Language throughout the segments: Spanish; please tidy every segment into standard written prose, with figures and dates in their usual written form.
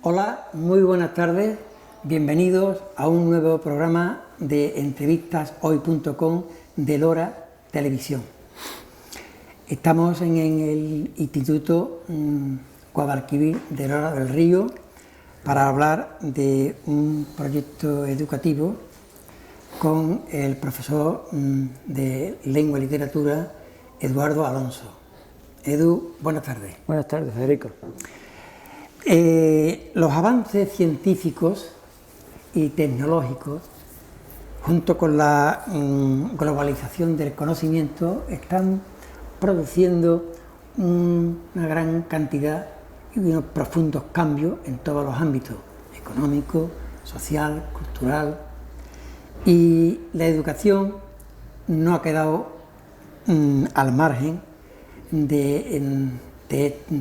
Hola, muy buenas tardes, bienvenidos a un nuevo programa de entrevistashoy.com de Lora Televisión. Estamos en el Instituto Guadalquivir de Lora del Río para hablar de un proyecto educativo con el profesor de Lengua y Literatura, Eduardo Alonso. Edu, buenas tardes. Buenas tardes, Federico. Los avances científicos y tecnológicos, junto con la globalización del conocimiento, están produciendo una gran cantidad y unos profundos cambios en todos los ámbitos, económico, social, cultural, y la educación no ha quedado al margen de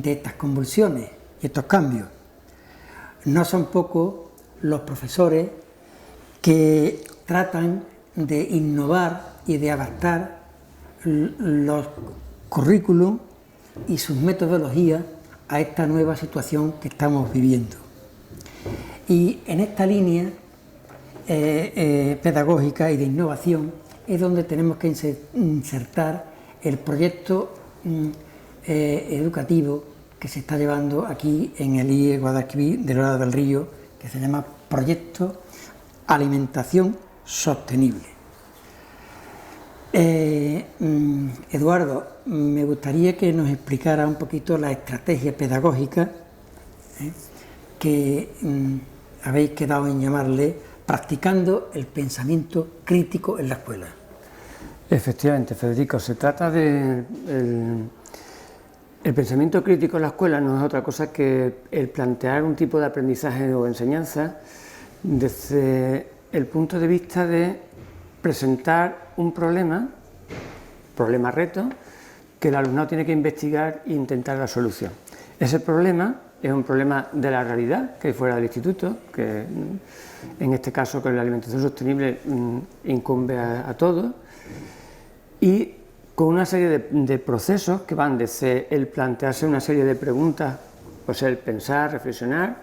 estas convulsiones y estos cambios. No son pocos los profesores que tratan de innovar y de adaptar los currículum y sus metodologías a esta nueva situación que estamos viviendo. Y en esta línea pedagógica y de innovación es donde tenemos que insertar el proyecto educativo que se está llevando aquí en el IE Guadalquivir de Lora del Río, que se llama Proyecto Alimentación Sostenible. Eduardo, me gustaría que nos explicara un poquito la estrategia pedagógica que habéis quedado en llamarle practicando el pensamiento crítico en la escuela. Efectivamente, Federico, se trata de... El pensamiento crítico en la escuela no es otra cosa que el plantear un tipo de aprendizaje o enseñanza desde el punto de vista de presentar un problema-reto, que el alumnado tiene que investigar e intentar la solución. Ese problema es un problema de la realidad que hay fuera del instituto, que en este caso con la alimentación sostenible incumbe a todos, y con una serie de procesos que van desde el plantearse una serie de preguntas, pues el pensar, reflexionar,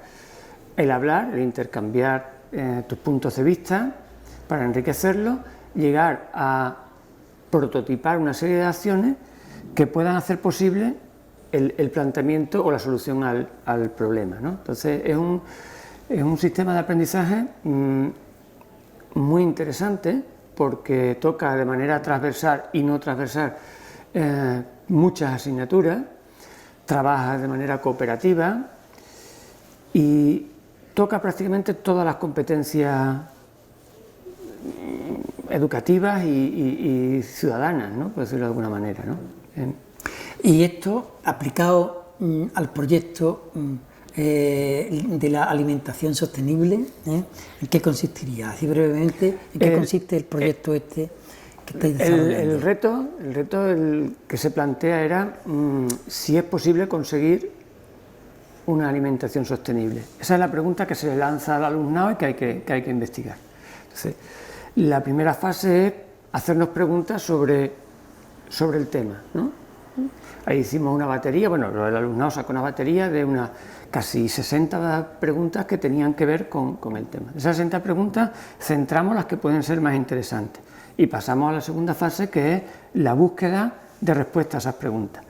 el hablar, el intercambiar tus puntos de vista para enriquecerlo, llegar a prototipar una serie de acciones que puedan hacer posible el planteamiento o la solución al problema, ¿no? Entonces es un sistema de aprendizaje muy interesante, porque toca de manera transversal y no transversal muchas asignaturas, trabaja de manera cooperativa y toca prácticamente todas las competencias educativas y ciudadanas, ¿no? Por decirlo de alguna manera, ¿no? Y esto, aplicado al proyecto de la alimentación sostenible, ¿en qué consistiría? Así brevemente, ¿en qué consiste el proyecto que estáis desarrollando? El reto que se plantea era si es posible conseguir una alimentación sostenible. Esa es la pregunta que se le lanza al alumnado y que hay que investigar. Entonces, la primera fase es hacernos preguntas sobre el tema, ¿no? Ahí hicimos una batería, bueno, el alumnado sacó una batería de unas casi 60 preguntas que tenían que ver con el tema. De esas 60 preguntas centramos las que pueden ser más interesantes y pasamos a la segunda fase, que es la búsqueda de respuestas a esas preguntas.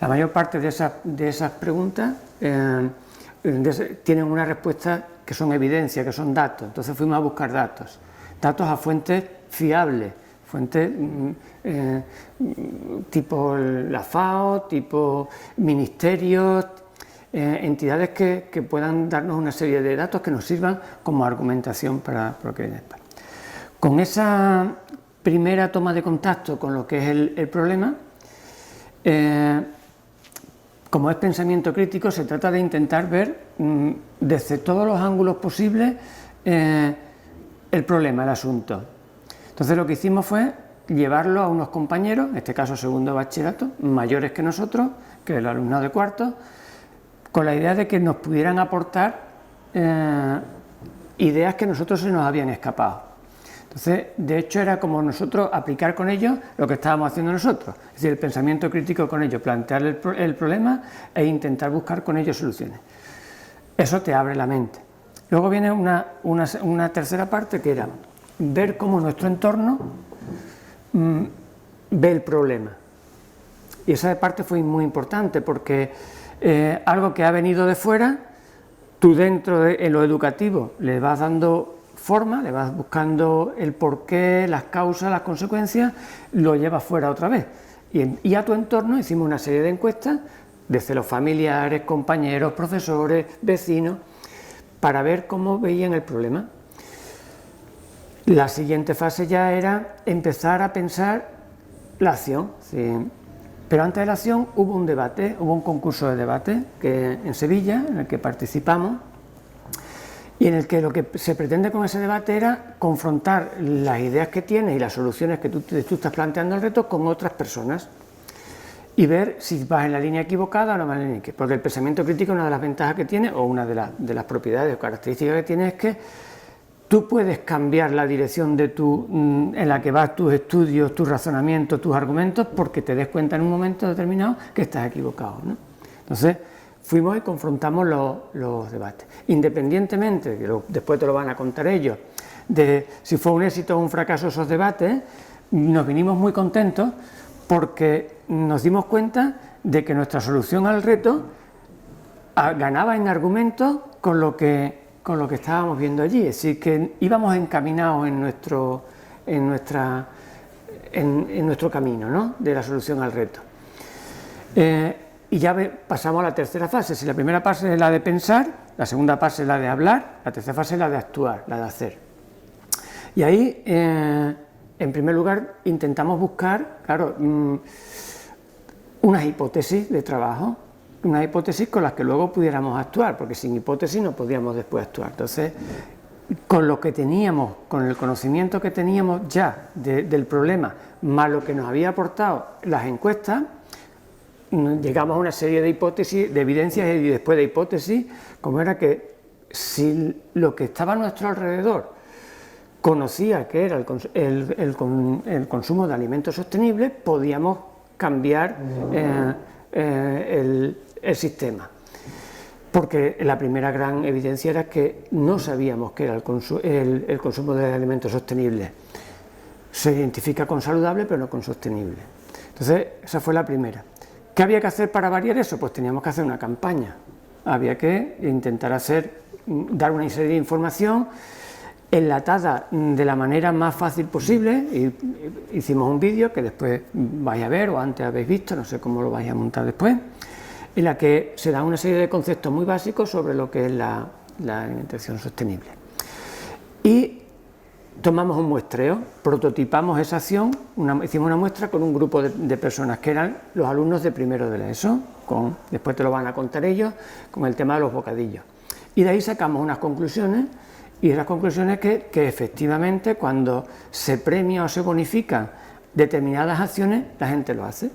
La mayor parte de esas preguntas tienen una respuesta que son evidencia, que son datos. Entonces fuimos a buscar datos a fuentes fiables, fuentes tipo la FAO, tipo ministerios, entidades que puedan darnos una serie de datos que nos sirvan como argumentación para lo que viene después. Con esa primera toma de contacto con lo que es el problema, como es pensamiento crítico, se trata de intentar ver desde todos los ángulos posibles el problema, el asunto. Entonces lo que hicimos fue llevarlo a unos compañeros, en este caso segundo de bachillerato, mayores que nosotros, que el alumnado de cuarto, con la idea de que nos pudieran aportar ideas que a nosotros se nos habían escapado. Entonces, de hecho, era como nosotros aplicar con ellos lo que estábamos haciendo nosotros, es decir, el pensamiento crítico con ellos, plantear el problema e intentar buscar con ellos soluciones. Eso te abre la mente. Luego viene una tercera parte, que era ver cómo nuestro entorno ve el problema. Y esa parte fue muy importante, porque algo que ha venido de fuera, tú dentro en lo educativo le vas dando forma, le vas buscando el porqué, las causas, las consecuencias, lo llevas fuera otra vez. Y a tu entorno hicimos una serie de encuestas, desde los familiares, compañeros, profesores, vecinos, para ver cómo veían el problema. La siguiente fase ya era empezar a pensar la acción, ¿sí? Pero antes de la acción hubo un debate, hubo un concurso de debate en Sevilla, en el que participamos, y en el que lo que se pretende con ese debate era confrontar las ideas que tienes y las soluciones que tú estás planteando al reto con otras personas y ver si vas en la línea equivocada o no vas en la línea equivocada. Porque el pensamiento crítico, una de las ventajas que tiene, o una de las propiedades o características que tiene, es que tú puedes cambiar la dirección en la que vas tus estudios, tus razonamientos, tus argumentos, porque te des cuenta en un momento determinado que estás equivocado, ¿no? Entonces, fuimos y confrontamos los debates. Independientemente, que después te lo van a contar ellos, de si fue un éxito o un fracaso esos debates, nos vinimos muy contentos porque nos dimos cuenta de que nuestra solución al reto ganaba en argumentos con lo que estábamos viendo allí. Es decir, que íbamos encaminados en nuestro camino, ¿no?, de la solución al reto. Y ya pasamos a la tercera fase. Si la primera fase es la de pensar, la segunda fase es la de hablar, la tercera fase es la de actuar, la de hacer. Y ahí, en primer lugar, intentamos buscar, claro, unas hipótesis de trabajo, unas hipótesis con las que luego pudiéramos actuar, porque sin hipótesis no podíamos después actuar. Entonces, con lo que teníamos, con el conocimiento que teníamos ya del problema, más lo que nos había aportado las encuestas, llegamos a una serie de hipótesis, de evidencias y después de hipótesis, como era que si lo que estaba a nuestro alrededor conocía que era el consumo de alimentos sostenibles, podíamos cambiar el sistema. Porque la primera gran evidencia era que no sabíamos qué era el consumo de alimentos sostenibles. Se identifica con saludable, pero no con sostenible. Entonces, esa fue la primera. ¿Qué había que hacer para variar eso? Pues teníamos que hacer una campaña. Había que intentar dar una serie de información enlatada de la manera más fácil posible. Y hicimos un vídeo que después vais a ver, o antes habéis visto, no sé cómo lo vais a montar después, en la que se da una serie de conceptos muy básicos sobre lo que es la alimentación sostenible. Y tomamos un muestreo, prototipamos esa acción, hicimos una muestra con un grupo de personas que eran los alumnos de primero de la ESO, después te lo van a contar ellos, con el tema de los bocadillos. Y de ahí sacamos unas conclusiones, y las conclusiones que efectivamente cuando se premia o se bonifican determinadas acciones, la gente lo hace.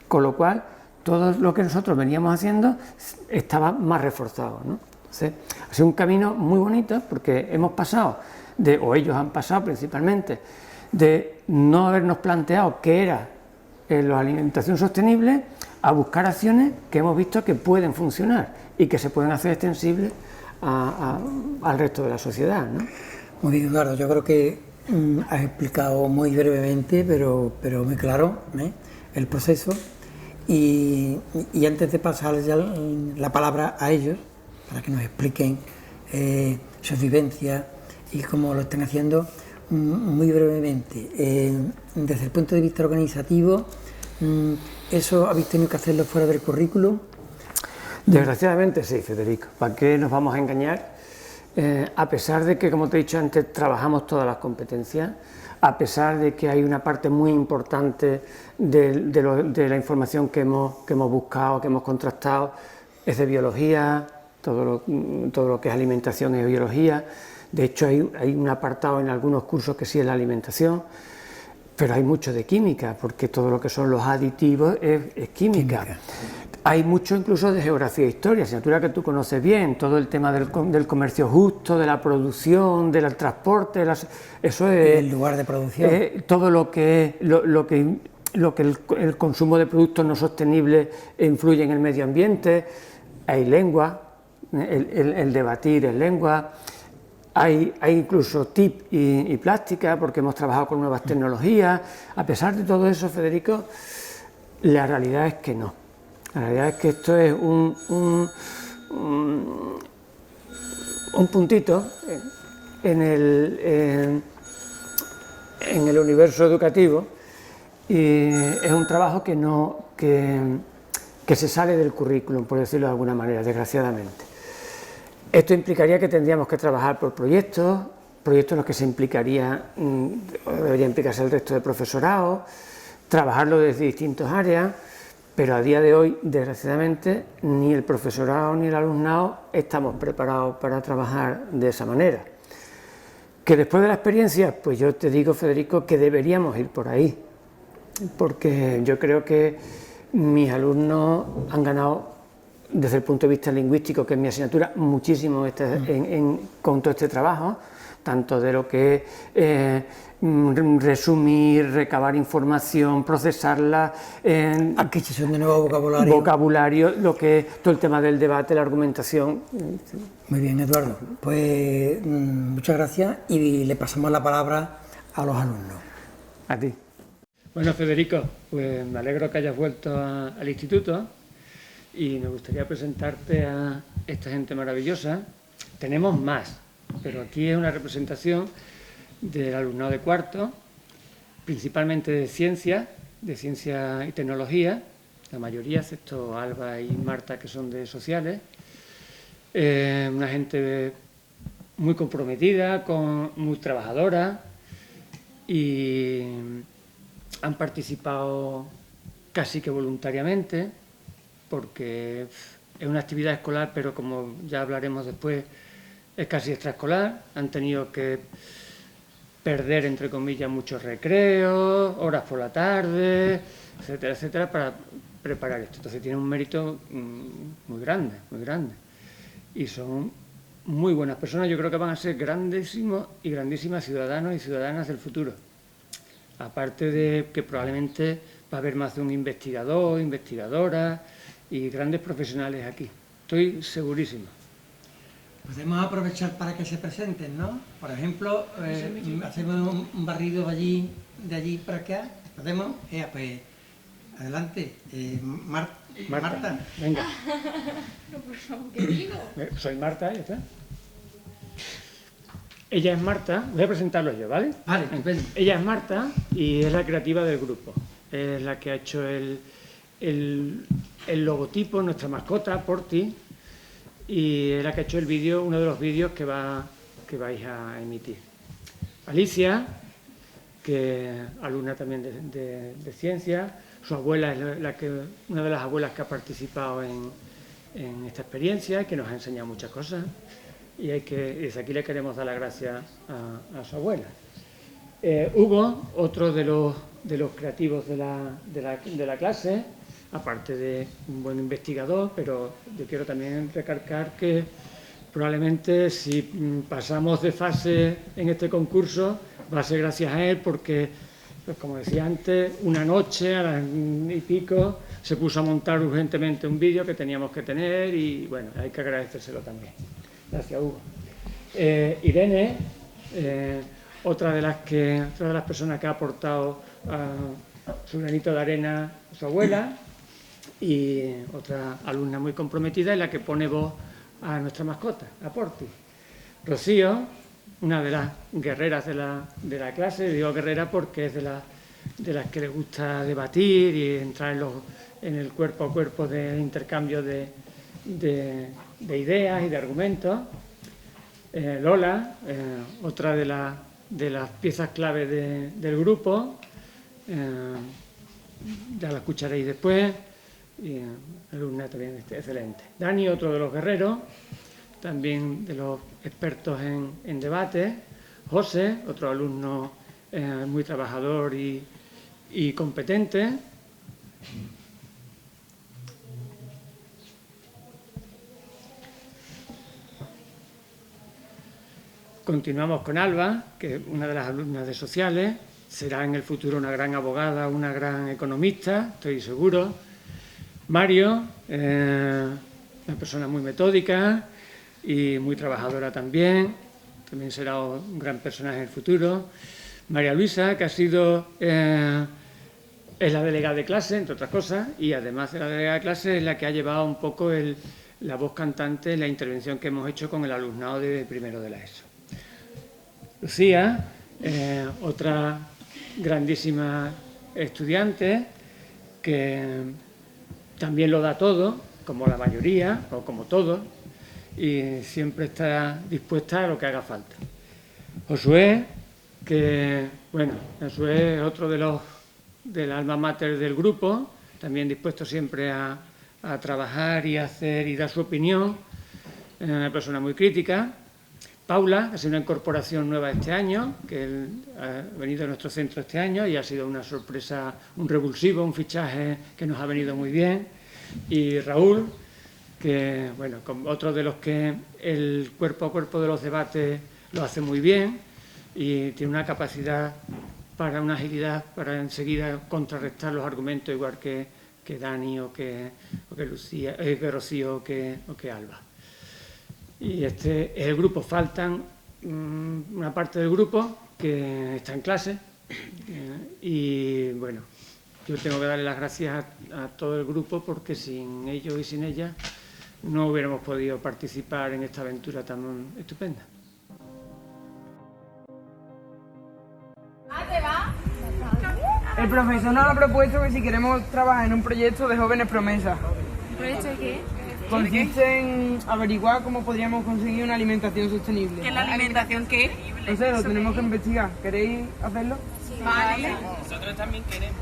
Con lo cual, todo lo que nosotros veníamos haciendo estaba más reforzado, ¿no? Entonces, ha sido un camino muy bonito porque hemos pasado o ellos han pasado principalmente, de no habernos planteado qué era la alimentación sostenible, a buscar acciones que hemos visto que pueden funcionar y que se pueden hacer extensibles al resto de la sociedad, ¿no? Muy bien, Eduardo, yo creo que has explicado muy brevemente, pero muy claro, el proceso. Y antes de pasar ya la palabra a ellos, para que nos expliquen sus vivencias y cómo lo están haciendo, muy brevemente, desde el punto de vista organizativo, ¿eso habéis tenido que hacerlo fuera del currículum? Desgraciadamente sí, Federico. ¿Para qué nos vamos a engañar? A pesar de que, como te he dicho antes, trabajamos todas las competencias, a pesar de que hay una parte muy importante de la información que hemos buscado, que hemos contrastado, es de biología, todo lo que es alimentación es biología. De hecho, hay un apartado en algunos cursos que sí es la alimentación, pero hay mucho de química, porque todo lo que son los aditivos es química. Hay mucho incluso de geografía e historia, asignatura que tú conoces bien, todo el tema del comercio justo, de la producción, del transporte, eso es... El lugar de producción. Todo lo que el consumo de productos no sostenibles influye en el medio ambiente. Hay lengua, el debatir es lengua. Hay incluso TIC y plástica, porque hemos trabajado con nuevas tecnologías. A pesar de todo eso, Federico, la realidad es que no. La realidad es que esto es un puntito en el universo educativo, y es un trabajo que se sale del currículum, por decirlo de alguna manera, desgraciadamente. Esto implicaría que tendríamos que trabajar por proyectos en los que se implicaría, debería implicarse el resto de profesorado, trabajarlo desde distintas áreas, pero a día de hoy, desgraciadamente, ni el profesorado ni el alumnado estamos preparados para trabajar de esa manera. Que después de la experiencia, pues yo te digo, Federico, que deberíamos ir por ahí, porque yo creo que mis alumnos han ganado, desde el punto de vista lingüístico, que es mi asignatura, muchísimo con todo este trabajo, tanto de lo que es resumir, recabar información, procesarla, adquisición de nuevo vocabulario, lo que es todo el tema del debate, la argumentación. Muy bien, Eduardo, pues muchas gracias, y le pasamos la palabra a los alumnos. A ti. Bueno, Federico, pues me alegro que hayas vuelto al instituto, y me gustaría presentarte a esta gente maravillosa. Tenemos más, pero aquí es una representación del alumnado de cuarto, principalmente de ciencia y tecnología, la mayoría, excepto Alba y Marta, que son de sociales. Una gente muy comprometida, muy trabajadora, y han participado casi que voluntariamente, porque es una actividad escolar, pero como ya hablaremos después, es casi extraescolar. Han tenido que perder, entre comillas, muchos recreos, horas por la tarde, etcétera, etcétera, para preparar esto. Entonces tiene un mérito muy grande, muy grande. Y son muy buenas personas. Yo creo que van a ser grandísimos y grandísimas ciudadanos y ciudadanas del futuro. Aparte de que probablemente va a haber más de un investigador, investigadora y grandes profesionales aquí. Estoy segurísimo. Podemos aprovechar para que se presenten, ¿no? Por ejemplo, hacemos un barrido de allí para acá. ¿Podemos? Pues adelante. Marta. Venga. No, por favor, ¿qué digo? Soy Marta, ya está. Ella es Marta, voy a presentarlo yo, ¿vale? Vale, estupendo. Ella es Marta y es la creativa del grupo. Es la que ha hecho el logotipo, nuestra mascota, Porti, y es la que ha hecho el vídeo, uno de los vídeos que vais a emitir. Alicia, que es alumna también de ciencia, su abuela es una de las abuelas que ha participado en esta experiencia y que nos ha enseñado muchas cosas, y desde aquí le queremos dar las gracias a su abuela. Hugo, otro de los creativos de la clase, aparte de un buen investigador, pero yo quiero también recalcar que probablemente si pasamos de fase en este concurso va a ser gracias a él, porque, pues como decía antes, una noche a las y pico se puso a montar urgentemente un vídeo que teníamos que tener, y bueno, hay que agradecérselo también. Gracias, Hugo. Irene, otra de las personas que ha aportado su granito de arena a su abuela, y otra alumna muy comprometida, en la que pone voz a nuestra mascota, a Porti. Rocío, una de las guerreras de la clase, digo guerrera porque es de las que le gusta debatir y entrar en el cuerpo a cuerpo de intercambio de ideas y de argumentos. Lola, otra de de las piezas clave del grupo. Ya la escucharéis después. Y alumna también excelente. Dani, otro de los guerreros, también de los expertos en debate. José, otro alumno muy trabajador y competente. Continuamos con Alba, que es una de las alumnas de sociales. Será en el futuro una gran abogada, una gran economista, estoy seguro. Mario, una persona muy metódica y muy trabajadora también será un gran personaje en el futuro. María Luisa, que ha sido, es la delegada de clase, entre otras cosas, y además de la delegada de clase es la que ha llevado un poco la voz cantante en la intervención que hemos hecho con el alumnado de primero de la ESO. Lucía, otra grandísima estudiante que también lo da todo, como la mayoría, o como todos, y siempre está dispuesta a lo que haga falta. Josué, que, bueno, Josué es otro del alma mater del grupo, también dispuesto siempre a trabajar y hacer y dar su opinión, es una persona muy crítica. Paula, que ha sido una incorporación nueva este año, que ha venido a nuestro centro este año y ha sido una sorpresa, un revulsivo, un fichaje que nos ha venido muy bien. Y Raúl, que, bueno, otro de los que el cuerpo a cuerpo de los debates lo hace muy bien y tiene una capacidad para una agilidad para enseguida contrarrestar los argumentos, igual que Dani o que Lucía, que Rocío o que Alba. Y este es el grupo. Faltan una parte del grupo que está en clase y, bueno, yo tengo que darle las gracias a todo el grupo porque sin ellos y sin ellas no hubiéramos podido participar en esta aventura tan estupenda. El profesor nos ha propuesto que si queremos trabajar en un proyecto de jóvenes promesas. ¿Un proyecto de qué? Consiste en averiguar cómo podríamos conseguir una alimentación sostenible. ¿Qué es la alimentación qué? No sé, lo tenemos que investigar. ¿Queréis hacerlo? Sí. Vale. Nosotros también queremos.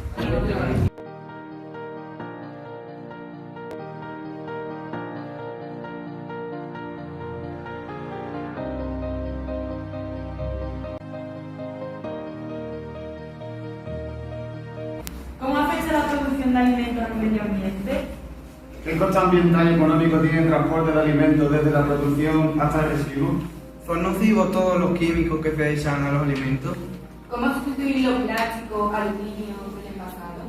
¿Cómo afecta la producción de alimentos al medio ambiente? ¿Qué coste ambiental y económico tiene el transporte de alimentos desde la producción hasta el residuo? ¿Son nocivos todos los químicos que se echan a los alimentos? ¿Cómo sustituir los plásticos, aluminio con el pasado?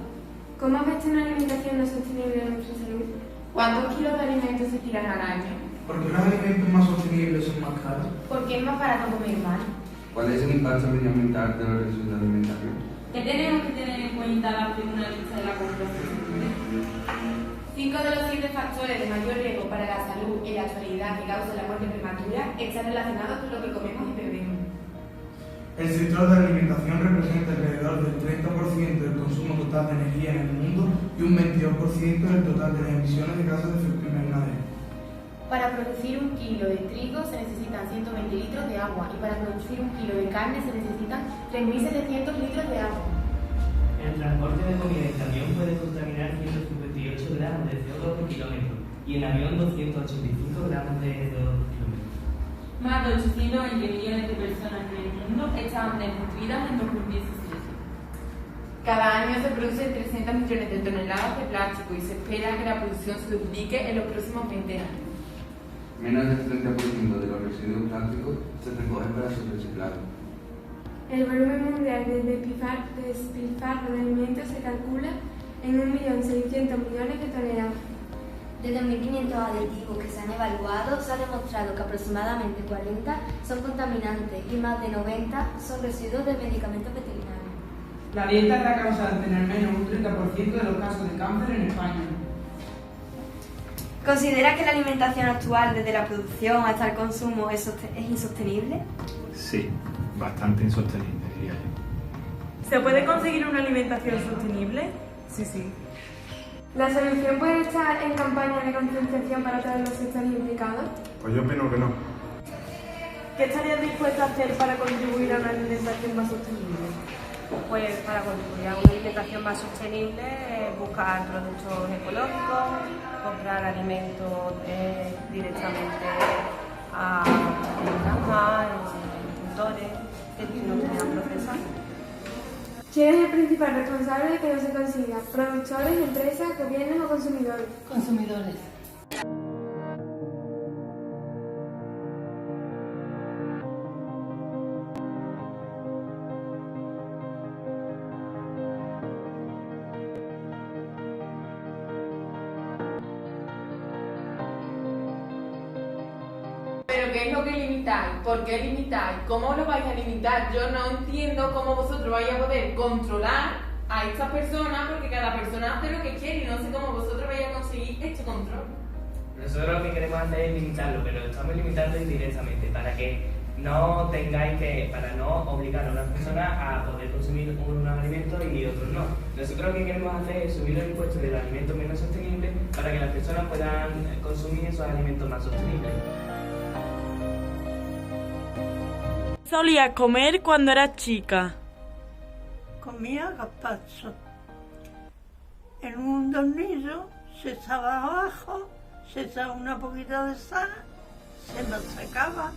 ¿Cómo afecta una alimentación no sostenible a nuestra salud? ¿Cuántos kilos de alimentos se tiran al año? ¿Por qué los alimentos más sostenibles son más caros? ¿Por qué es más barato comer mal? ¿Cuál es el impacto medioambiental de los residuos de alimentación? ¿Qué tenemos que tener en cuenta al hacer una lista de la compra sostenible? 5 de los 7 factores de mayor riesgo para la salud en la actualidad que causan la muerte prematura están relacionados con lo que comemos y bebemos. El sector de la alimentación representa alrededor del 30% del consumo total de energía en el mundo y un 22% del total de las emisiones de gases de efecto invernadero. Para producir 1 kilo de trigo se necesitan 120 litros de agua y para producir 1 kilo de carne se necesitan 3.700 litros de agua. El transporte de comida en camión puede contaminar 158 gramos de CO2 por kilómetro y en avión 285 gramos de CO2 por kilómetro. Más de 820 millones de personas en el mundo estaban desnutridas en 2017. Cada año se producen 300 millones de toneladas de plástico y se espera que la producción se duplique en los próximos 20 años. Menos del 30% de los residuos plásticos se recogen para su reciclado. El volumen mundial de despilfarro de alimentos se calcula en 1.600.000 millones de toneladas. De 2.500 aditivos que se han evaluado, se ha demostrado que aproximadamente 40 son contaminantes y más de 90 son residuos de medicamentos veterinarios. La dieta es la causante en al menos un 30% de los casos de cáncer en España. ¿Considera que la alimentación actual, desde la producción hasta el consumo, es insostenible? Sí, bastante insostenible, diría yo. ¿Se puede conseguir una alimentación sostenible? Sí. ¿La solución puede estar en campañas de concienciación para todos los sectores implicados? Pues yo opino que no. ¿Qué estarías dispuesta a hacer para contribuir a una alimentación más sostenible? Pues para contribuir a una alimentación más sostenible, buscar productos ecológicos, comprar alimentos directamente a granjas, agricultores, que no tengan procesados. ¿Quién es el principal responsable de que no se consiga? ¿Productores, empresas, gobiernos o consumidores? Consumidores. ¿Pero qué es lo que limitáis? ¿Por qué limitáis? ¿Cómo lo vais a limitar? Yo no entiendo cómo vosotros vais a poder controlar a estas personas, porque cada persona hace lo que quiere y no sé cómo vosotros vais a conseguir este control. Nosotros lo que queremos hacer es limitarlo, pero estamos limitando indirectamente para que no tengáis que, para no obligar a unas personas a poder consumir unos alimentos y otros no. Nosotros lo que queremos hacer es subir los impuestos de los alimentos menos sostenibles para que las personas puedan consumir esos alimentos más sostenibles. ¿Solías comer cuando eras chica? Comía gazpacho. En un tornillo se echaba abajo, se echaba una poquita de sal, se machacaba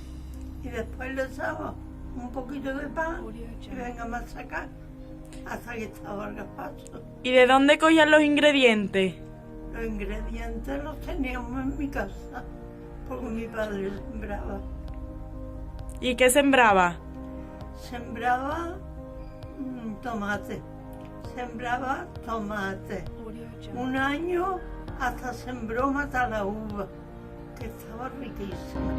y después le echaba un poquito de pan y venga a machacar hasta que estaba el gazpacho. ¿Y de dónde cogías los ingredientes? Los ingredientes los teníamos en mi casa porque mi padre sembraba. ¿Y qué sembraba? Sembraba tomate. Sembraba tomate. Un año hasta sembró matalaúva, que estaba riquísima.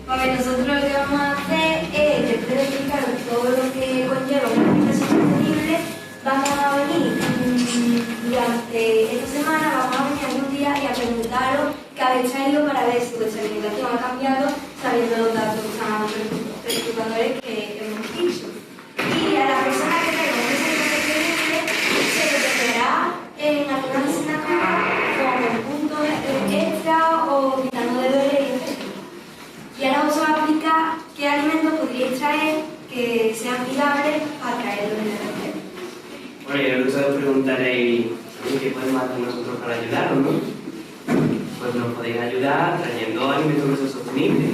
Porque nosotros lo que vamos a hacer es, después de explicar todo lo que conlleva una alimentación sostenible, vamos a venir durante esta semana, vamos a venir algún día y a preguntaros qué habéis traído para ver si vuestra alimentación ha cambiado sabiendo los datos tan perturbadores que hemos dicho. Y a la persona que tenga una alimentación sostenible se le deberá en algunas asignaturas con puntos extra o quitando deberes y efectos. Y ahora os voy a explicar qué alimentos podríais traer que sean viables para traerlos en el recreo. Bueno, yo creo que os preguntaréis qué podemos hacer nosotros para ayudaros, ¿no? Pues nos podéis ayudar trayendo alimentos que son sostenibles.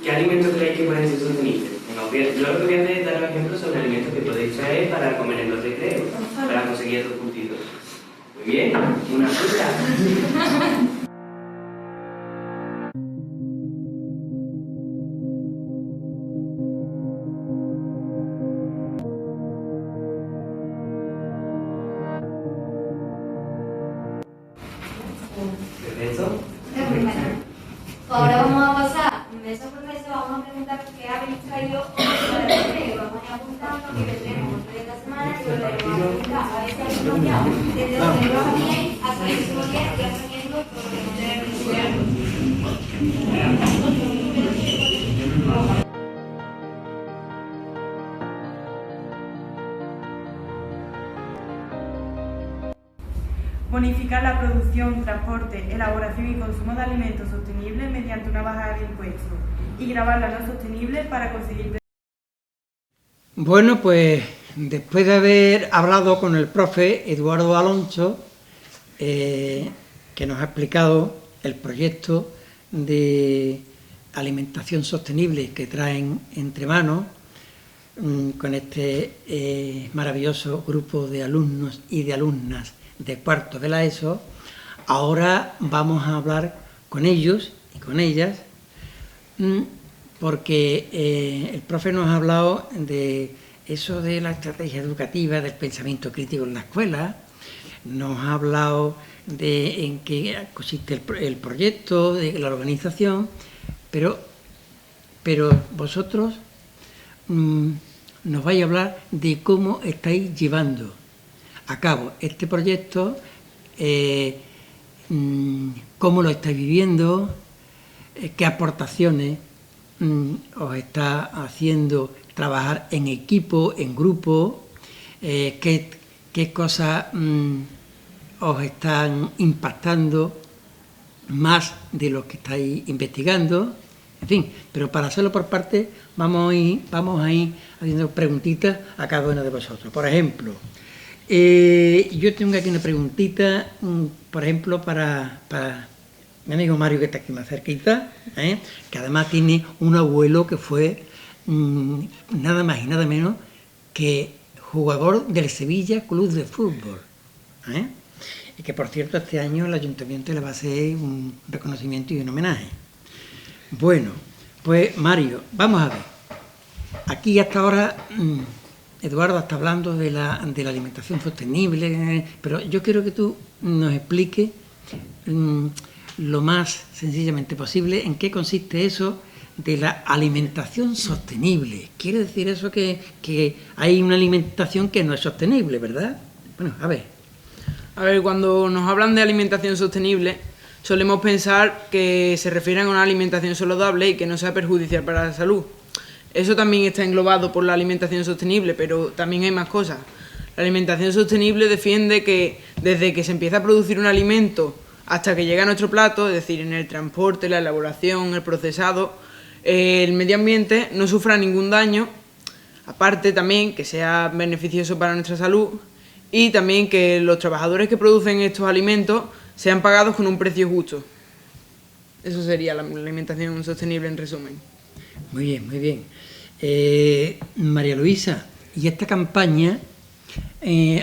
¿Qué alimentos creéis que pueden ser sostenibles? Bueno, yo lo que voy a hacer es daros ejemplos sobre alimentos que podéis traer para comer en los recreos, para conseguir estos puntitos. Muy bien, una fruta. Ahora vamos a pasar, beso por beso, vamos a preguntar qué habéis traído para el recreo. Vamos a ir apuntando que vendremos esta semana y volveremos a preguntar a ver si habéis cambiado desde donde lo hacíais hasta el último día y aprendiendo todo lo que no debe Bonificar la producción, transporte, elaboración y consumo de alimentos sostenibles mediante una bajada de impuestos y grabar la no sostenible para conseguir... Bueno, pues después de haber hablado con el profe Eduardo Alonso, que nos ha explicado el proyecto de alimentación sostenible que traen entre manos, con este maravilloso grupo de alumnos y de alumnas de cuarto de la ESO, ahora vamos a hablar con ellos y con ellas, porque el profe nos ha hablado de eso de la estrategia educativa, del pensamiento crítico en la escuela, nos ha hablado de en qué consiste el proyecto, de la organización, pero vosotros nos vais a hablar de cómo estáis llevando a cabo este proyecto, cómo lo estáis viviendo, qué aportaciones os está trabajar en equipo, en grupo, qué cosas os están impactando más de lo que estáis investigando, en fin, pero para hacerlo por parte vamos a ir haciendo preguntitas a cada uno de vosotros. Por ejemplo, yo tengo aquí una preguntita, por ejemplo, para mi amigo Mario, que está aquí más cerquita, que además tiene un abuelo que fue nada más y nada menos que jugador del Sevilla Club de Fútbol. Y que, por cierto, este año el Ayuntamiento le va a hacer un reconocimiento y un homenaje. Bueno, pues Mario, vamos a ver. Aquí hasta ahora Eduardo está hablando de la alimentación sostenible, pero yo quiero que tú nos expliques lo más sencillamente posible en qué consiste eso de la alimentación sostenible. Quiere decir eso que hay una alimentación que no es sostenible, ¿verdad? Bueno, a ver. A ver, cuando nos hablan de alimentación sostenible, solemos pensar que se refieren a una alimentación saludable y que no sea perjudicial para la salud. Eso también está englobado por la alimentación sostenible, pero también hay más cosas. La alimentación sostenible defiende que desde que se empieza a producir un alimento hasta que llega a nuestro plato, es decir, en el transporte, la elaboración, el procesado, el medio ambiente no sufra ningún daño, aparte también que sea beneficioso para nuestra salud y también que los trabajadores que producen estos alimentos sean pagados con un precio justo. Eso sería la alimentación sostenible en resumen. Muy bien, muy bien. María Luisa, ¿y esta campaña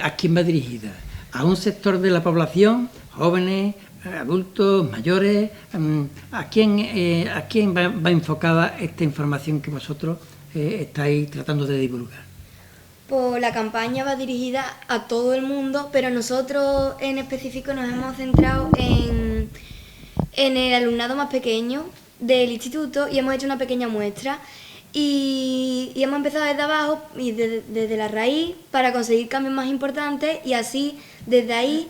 a quién va dirigida? ¿A un sector de la población, jóvenes, adultos, mayores? ¿A quién va enfocada esta información que vosotros estáis tratando de divulgar? Pues la campaña va dirigida a todo el mundo, pero nosotros en específico nos hemos centrado en el alumnado más pequeño del instituto y hemos hecho una pequeña muestra y hemos empezado desde abajo y desde la raíz para conseguir cambios más importantes y así desde ahí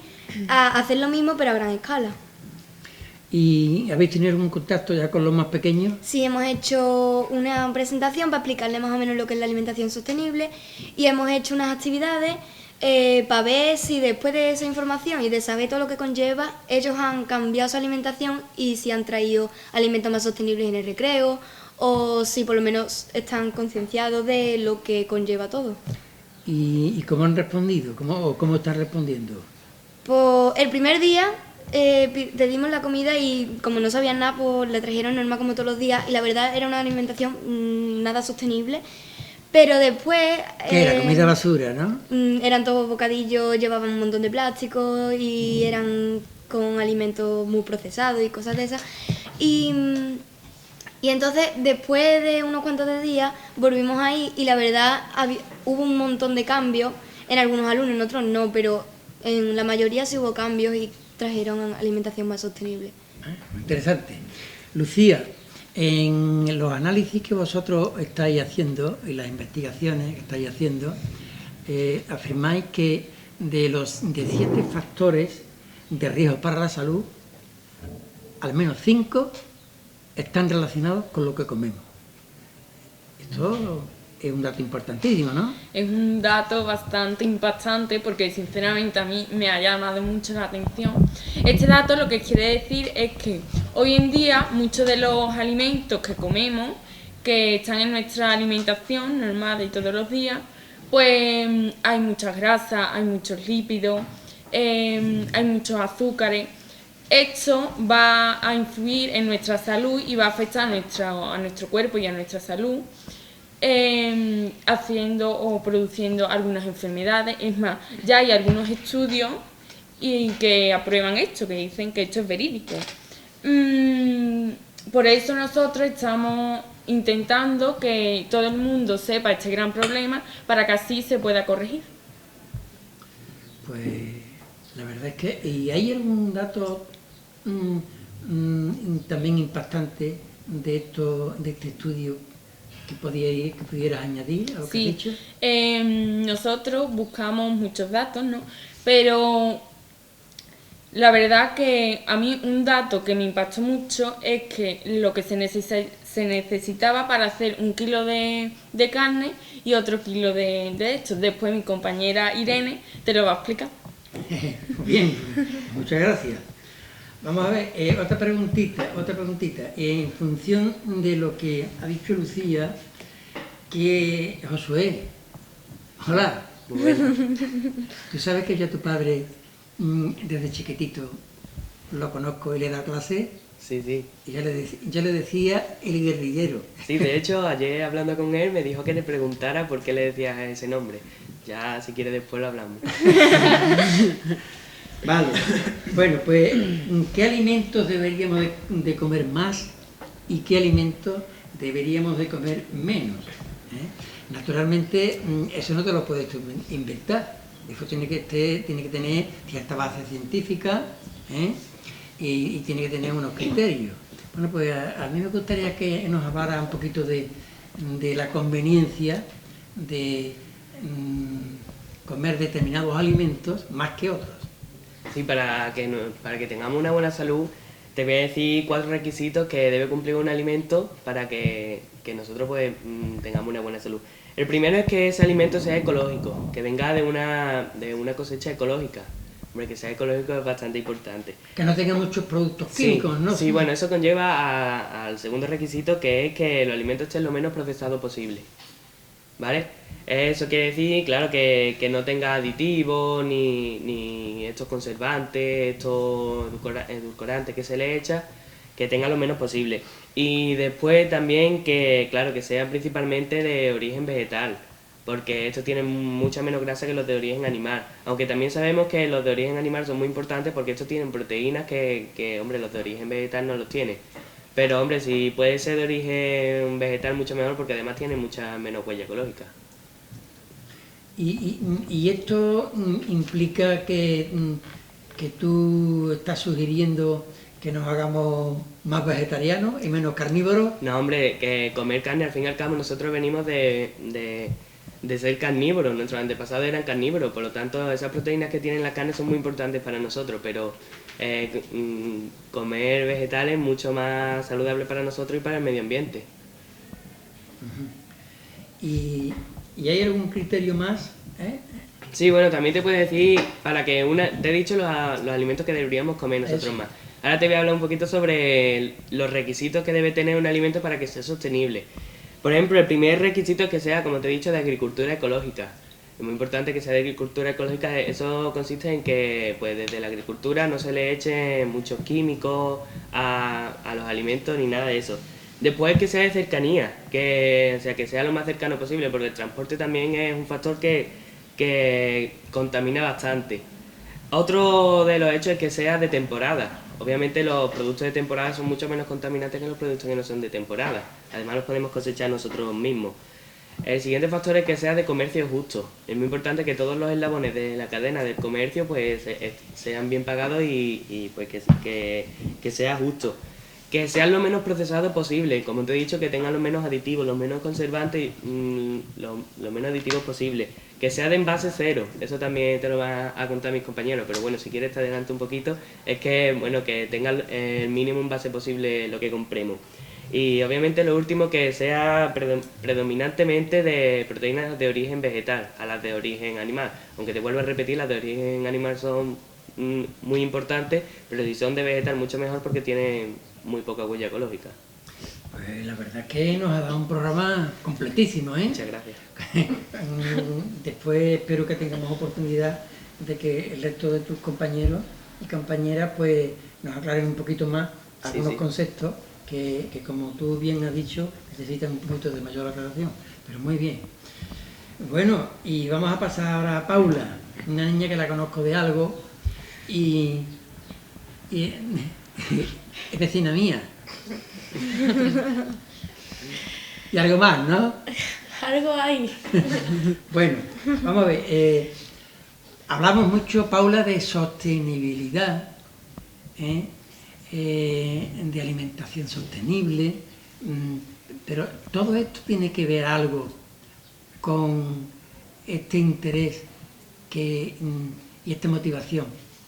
a hacer lo mismo pero a gran escala. ¿Y habéis tenido algún contacto ya con los más pequeños? Sí, hemos hecho una presentación para explicarles más o menos lo que es la alimentación sostenible y hemos hecho unas actividades para ver si después de esa información y de saber todo lo que conlleva, ellos han cambiado su alimentación y si han traído alimentos más sostenibles en el recreo o si por lo menos están concienciados de lo que conlleva todo. ¿Y cómo han respondido? ¿Cómo están respondiendo? Pues el primer día pedimos la comida y como no sabían nada, pues le trajeron normal como todos los días y la verdad era una alimentación nada sostenible. Pero después... ¿Qué era? Comida basura, ¿no? Eran todos bocadillos, llevaban un montón de plástico y eran con alimentos muy procesados y cosas de esas. Y entonces, después de unos cuantos de días, volvimos ahí y la verdad hubo un montón de cambios. En algunos alumnos, en otros no, pero en la mayoría sí hubo cambios y trajeron alimentación más sostenible. Interesante. Lucía, en los análisis que vosotros estáis haciendo y las investigaciones que estáis haciendo, afirmáis que de 7 factores de riesgo para la salud, al menos 5 están relacionados con lo que comemos. Esto es un dato importantísimo, ¿no? Es un dato bastante impactante porque sinceramente a mí me ha llamado mucho la atención. Este dato lo que quiere decir es que hoy en día muchos de los alimentos que comemos, que están en nuestra alimentación normal de todos los días, pues hay muchas grasas, hay muchos lípidos, hay muchos azúcares. Esto va a influir en nuestra salud y va a afectar a nuestro cuerpo y a nuestra salud, haciendo o produciendo algunas enfermedades. Es más, ya hay algunos estudios que aprueban esto, que dicen que esto es verídico. Por eso nosotros estamos intentando que todo el mundo sepa este gran problema para que así se pueda corregir. Pues la verdad es que... ¿Y hay algún dato también impactante de este estudio que pudieras añadir a lo que has dicho? Nosotros buscamos muchos datos, ¿no? Pero La verdad que a mí un dato que me impactó mucho es que lo que se necesitaba para hacer 1 kilo de carne y otro kilo de esto. Después mi compañera Irene te lo va a explicar. Bien, muchas gracias. Vamos a ver, otra preguntita. En función de lo que ha dicho Lucía, que Josué, hola. Bueno. Tú sabes que yo a tu padre desde chiquitito lo conozco y le da clase. Sí, sí. Y yo le decía el guerrillero. Sí, de hecho, ayer hablando con él me dijo que le preguntara por qué le decías ese nombre. Ya, si quiere, después lo hablamos. Vale. Bueno, pues, ¿qué alimentos deberíamos de comer más y qué alimentos deberíamos de comer menos? Naturalmente, eso no te lo puedes tú inventar. Eso tiene que tener cierta base científica, y tiene que tener unos criterios. Bueno, pues a mí me gustaría que nos hablara un poquito de la conveniencia de comer determinados alimentos más que otros. Sí, para que tengamos una buena salud, te voy a decir 4 requisitos que debe cumplir un alimento para que nosotros pues, tengamos una buena salud. El primero es que ese alimento sea ecológico, que venga de una cosecha ecológica. Hombre, que sea ecológico es bastante importante. Que no tenga muchos productos químicos, ¿no? Sí, bueno, eso conlleva al segundo requisito, que es que los alimentos estén lo menos procesados posible. ¿Vale? Eso quiere decir, claro, que no tenga aditivos, ni estos conservantes, estos edulcorantes que se le echa, que tenga lo menos posible. Y después también que, claro, que sean principalmente de origen vegetal, porque estos tienen mucha menos grasa que los de origen animal. Aunque también sabemos que los de origen animal son muy importantes porque estos tienen proteínas que hombre, los de origen vegetal no los tienen. Pero, hombre, si puede ser de origen vegetal, mucho mejor, porque además tiene mucha menos huella ecológica. ¿Y esto implica que tú estás sugiriendo que nos hagamos más vegetarianos y menos carnívoros? No, hombre, que comer carne, al fin y al cabo, nosotros venimos de ser carnívoros. Nuestros antepasados eran carnívoros, por lo tanto, esas proteínas que tienen la carne son muy importantes para nosotros, pero comer vegetales es mucho más saludable para nosotros y para el medio ambiente. ¿Y hay algún criterio más? Sí, bueno, también te puedo decir, te he dicho los alimentos que deberíamos comer nosotros más. Ahora te voy a hablar un poquito sobre los requisitos que debe tener un alimento para que sea sostenible. Por ejemplo, el primer requisito es que sea, como te he dicho, de agricultura ecológica. Es muy importante que sea de agricultura ecológica. Eso consiste en que pues desde la agricultura no se le eche muchos químicos a los alimentos ni nada de eso. Después que sea de cercanía, que sea lo más cercano posible, porque el transporte también es un factor que contamina bastante. Otro de los hechos es que sea de temporada. Obviamente los productos de temporada son mucho menos contaminantes que los productos que no son de temporada. Además los podemos cosechar nosotros mismos. El siguiente factor es que sea de comercio justo. Es muy importante que todos los eslabones de la cadena del comercio pues sean bien pagados y pues que sea justo. Que sean lo menos procesados posible, como te he dicho, que tengan los menos aditivos, los menos conservantes, lo menos aditivos posible. Que sea de envase cero, eso también te lo van a contar mis compañeros, pero bueno, si quieres te adelanto un poquito, es que tenga el mínimo envase posible lo que compremos. Y obviamente lo último, que sea predominantemente de proteínas de origen vegetal a las de origen animal. Aunque te vuelvo a repetir, las de origen animal son muy importantes, pero si son de vegetal mucho mejor porque tienen muy poca huella ecológica. Pues la verdad es que nos ha dado un programa completísimo, ¿eh? Muchas gracias. Después espero que tengamos oportunidad de que el resto de tus compañeros y compañeras pues nos aclaren un poquito más algunos conceptos que como tú bien has dicho necesitan un poquito de mayor aclaración, pero muy bien. Bueno, y vamos a pasar ahora a Paula, una niña que la conozco de algo y es vecina mía. Y algo más, ¿no? Algo hay. Bueno, vamos a ver. Hablamos mucho, Paula, de sostenibilidad, de alimentación sostenible, pero todo esto tiene que ver algo con este interés y esta motivación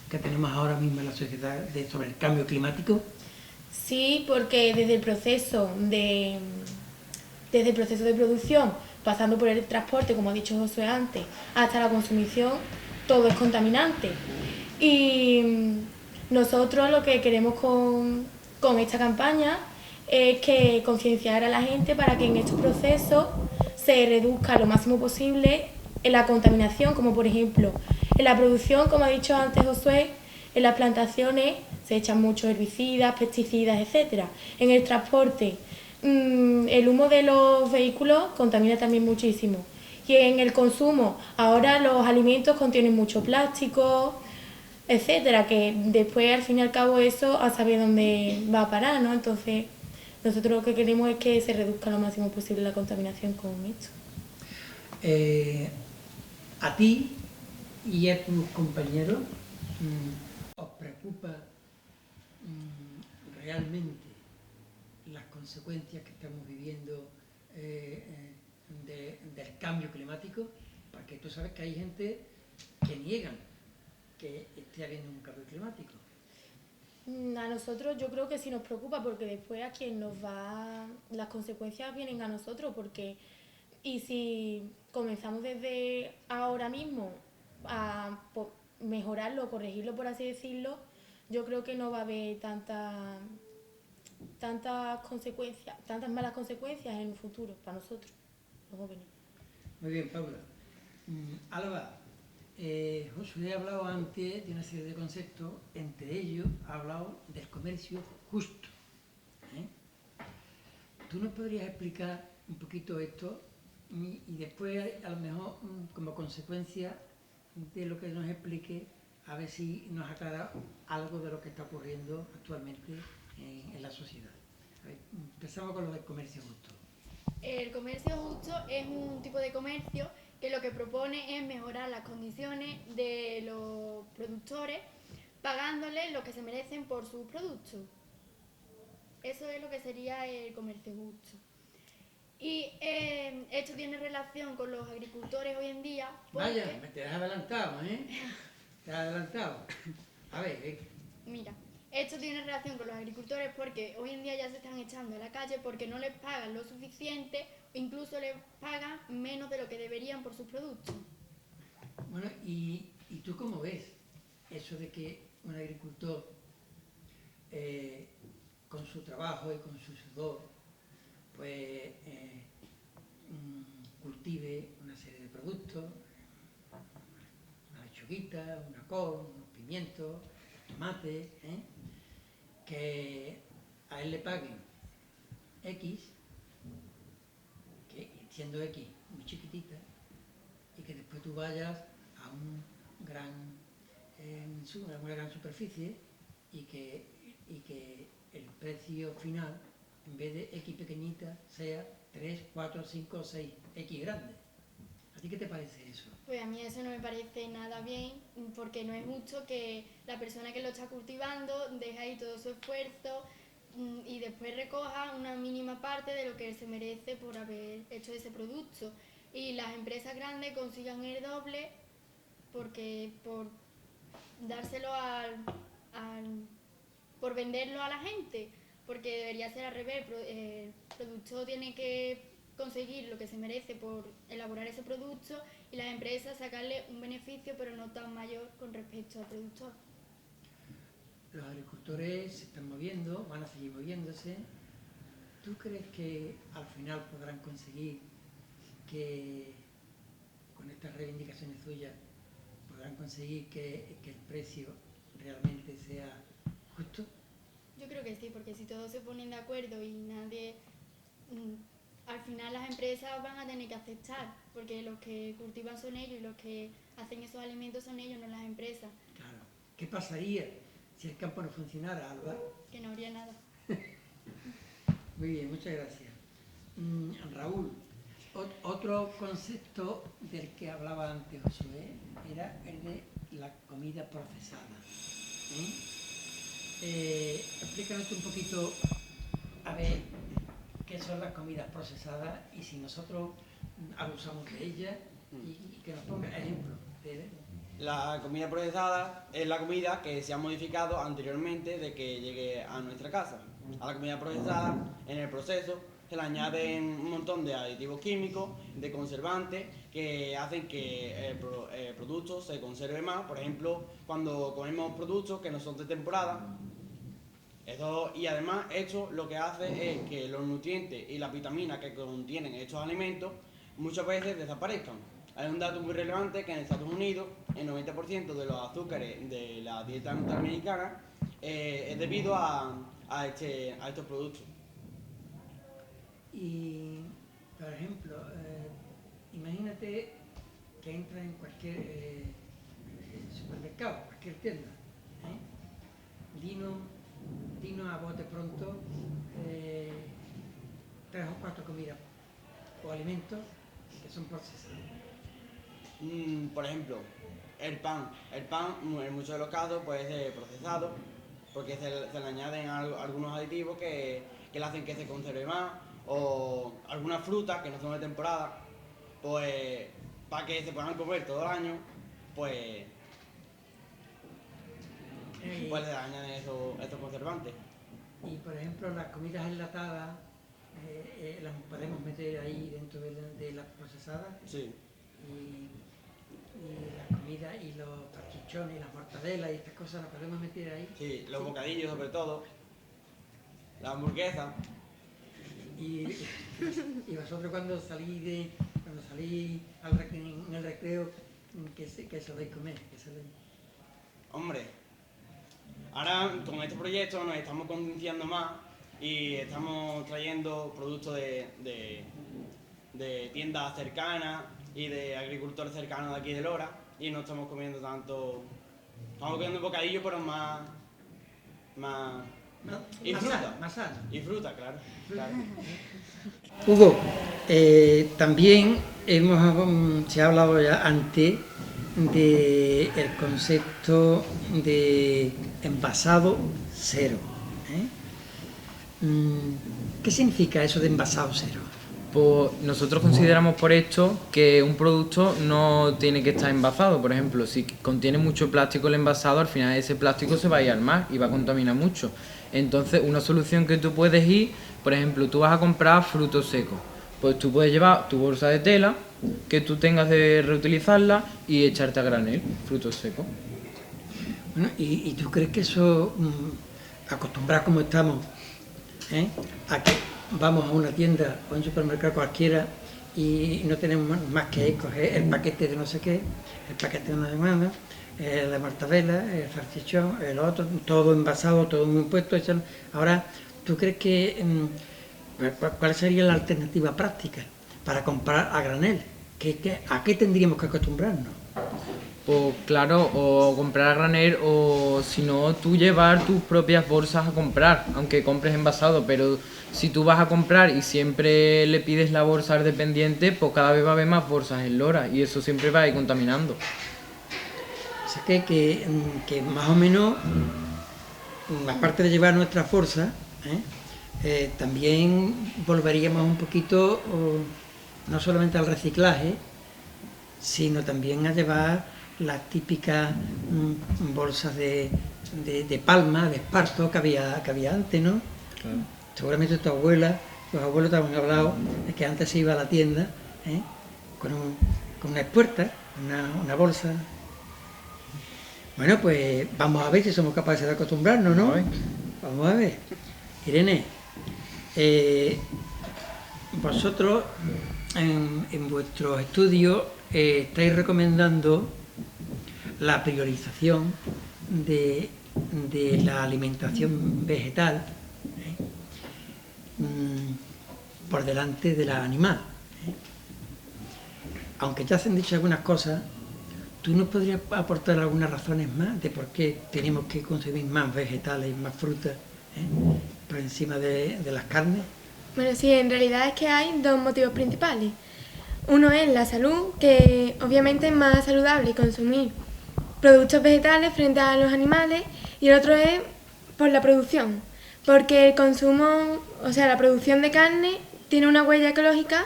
que tenemos ahora mismo en la sociedad sobre el cambio climático? Sí, porque desde el proceso de producción, pasando por el transporte, como ha dicho Josué antes, hasta la consumición, todo es contaminante. Y nosotros lo que queremos con esta campaña es que concienciar a la gente para que en estos procesos se reduzca lo máximo posible en la contaminación, como por ejemplo en la producción, como ha dicho antes Josué, en las plantaciones se echan muchos herbicidas, pesticidas, etc. En el transporte, el humo de los vehículos contamina también muchísimo. Y en el consumo, ahora los alimentos contienen mucho plástico, etcétera, que después al fin y al cabo eso a saber dónde va a parar, ¿no? Entonces nosotros lo que queremos es que se reduzca lo máximo posible la contaminación con esto. A ti y a tus compañeros, ¿os preocupa realmente las consecuencias que estamos viviendo del cambio climático? Porque tú sabes que hay gente que niegan que esté habiendo un cambio climático. A nosotros yo creo que sí nos preocupa, porque después a quien nos va, las consecuencias vienen a nosotros, porque y si comenzamos desde ahora mismo a mejorarlo, corregirlo por así decirlo, yo creo que no va a haber tantas consecuencias, tantas malas consecuencias en el futuro para nosotros, los jóvenes. Muy bien, Paula. Alba, Josué ha hablado antes de una serie de conceptos, entre ellos ha hablado del comercio justo. ¿Tú nos podrías explicar un poquito esto y después, a lo mejor, como consecuencia de lo que nos explique, a ver si nos aclara algo de lo que está ocurriendo actualmente en la sociedad? A ver, empezamos con lo del comercio justo. El comercio justo es un tipo de comercio que lo que propone es mejorar las condiciones de los productores pagándoles lo que se merecen por sus productos. Eso es lo que sería el comercio justo. Y esto tiene relación con los agricultores hoy en día. Vaya, te has adelantado, ¿eh? Te has adelantado. A ver, Mira, esto tiene relación con los agricultores porque hoy en día ya se están echando a la calle porque no les pagan lo suficiente, incluso les pagan menos de lo que deberían por sus productos. Bueno, ¿y tú cómo ves eso de que un agricultor con su trabajo y con su sudor pues cultive una serie de productos, una lechuguita, una col, unos pimientos, tomate, que a él le paguen X, que siendo X muy chiquitita, y que después tú vayas a una gran superficie y que el precio final, en vez de X pequeñita, sea 3, 4, 5, 6, X grande. ¿A ti qué te parece eso? Pues a mí eso no me parece nada bien, porque no es justo que la persona que lo está cultivando deje ahí todo su esfuerzo y después recoja una mínima parte de lo que él se merece por haber hecho ese producto. Y las empresas grandes consigan el doble porque por dárselo por venderlo a la gente, porque debería ser al revés. El productor tiene que conseguir lo que se merece por elaborar ese producto y las empresas sacarle un beneficio, pero no tan mayor con respecto al productor. Los agricultores se están moviendo, van a seguir moviéndose. ¿Tú crees que al final podrán conseguir que, con estas reivindicaciones suyas, podrán conseguir que el precio realmente sea justo? Yo creo que sí, porque si todos se ponen de acuerdo y nadie... al final las empresas van a tener que aceptar, porque los que cultivan son ellos y los que hacen esos alimentos son ellos, no las empresas. Claro. ¿Qué pasaría si el campo no funcionara, Alba? Que no habría nada. Muy bien, muchas gracias. Raúl, otro concepto del que hablaba antes Josué era el de la comida procesada. Explícanos un poquito, a ver, qué son las comidas procesadas y si nosotros abusamos de ellas y que nos ponga ejemplos La comida procesada es la comida que se ha modificado anteriormente de que llegue a nuestra casa. A la comida procesada, en el proceso, se le añaden un montón de aditivos químicos, de conservantes, que hacen que el producto se conserve más. Por ejemplo, cuando comemos productos que no son de temporada, y además esto lo que hace es que los nutrientes y las vitaminas que contienen estos alimentos muchas veces desaparezcan. Hay un dato muy relevante que en Estados Unidos el 90% de los azúcares de la dieta norteamericana es debido a estos productos. Y, por ejemplo, imagínate que entras en cualquier supermercado, cualquier tienda, dinos a bote pronto 3 o 4 comidas o alimentos que son procesados. Por ejemplo, el pan. El pan en muchos de los casos puede ser procesado porque se le añaden algunos aditivos que le hacen que se conserve más, o algunas frutas que no son de temporada, pues para que se puedan comer todo el año, pues le añaden estos conservantes. Y por ejemplo, las comidas enlatadas, ¿las podemos meter ahí dentro de las procesadas? Sí. Y la comida y los salchichones y las mortadelas y estas cosas las podemos meter ahí. Sí, los bocadillos sobre todo, la hamburguesa. Y vosotros cuando salís en el recreo, ¿qué soléis comer? Hombre, ahora con este proyecto nos estamos concienciando más y estamos trayendo productos de tiendas cercanas y de agricultores cercanos de aquí de Lora, y no estamos comiendo tanto, estamos comiendo bocadillos pero más y fruta, más sano. Y fruta, claro. Hugo, también se ha hablado ya antes del concepto de envasado cero. ¿Qué significa eso de envasado cero? Pues nosotros consideramos por esto que un producto no tiene que estar envasado. Por ejemplo, si contiene mucho plástico el envasado, al final ese plástico se va a ir al mar y va a contaminar mucho. Entonces, una solución que tú puedes ir, por ejemplo, tú vas a comprar frutos secos, pues tú puedes llevar tu bolsa de tela, que tú tengas de reutilizarla y echarte a granel, frutos secos. Bueno, ¿y tú crees que eso, acostumbrados como estamos, a que vamos a una tienda o a un supermercado cualquiera y no tenemos más que coger el paquete de no sé qué, el paquete de una demanda, la mortadela, el salchichón, el otro, todo envasado, todo muy puesto? Ahora, ¿tú crees que cuál sería la alternativa práctica para comprar a granel? ¿A qué tendríamos que acostumbrarnos? Pues claro, o comprar a granel, o si no, tú llevar tus propias bolsas a comprar, aunque compres envasado, pero si tú vas a comprar y siempre le pides la bolsa al dependiente, pues cada vez va a haber más bolsas en Lora y eso siempre va a ir contaminando. O sea que más o menos, aparte de llevar nuestras bolsas, también volveríamos un poquito, no solamente al reciclaje, sino también a llevar las típicas bolsas de palma, de esparto que había antes, ¿no? Claro. Seguramente tu abuela, los abuelos te han hablado de que antes se iba a la tienda con una espuerta, una bolsa. Bueno, pues vamos a ver si somos capaces de acostumbrarnos, ¿no? Vamos a ver. Irene, vosotros en vuestros estudios estáis recomendando la priorización de la alimentación vegetal por delante de la animal. Aunque ya se han dicho algunas cosas, ¿tú nos podrías aportar algunas razones más de por qué tenemos que consumir más vegetales y más frutas por encima de las carnes? Bueno, sí, en realidad es que hay dos motivos principales. Uno es la salud, que obviamente es más saludable consumir productos vegetales frente a los animales, y el otro es por la producción, porque el consumo, o sea, la producción de carne tiene una huella ecológica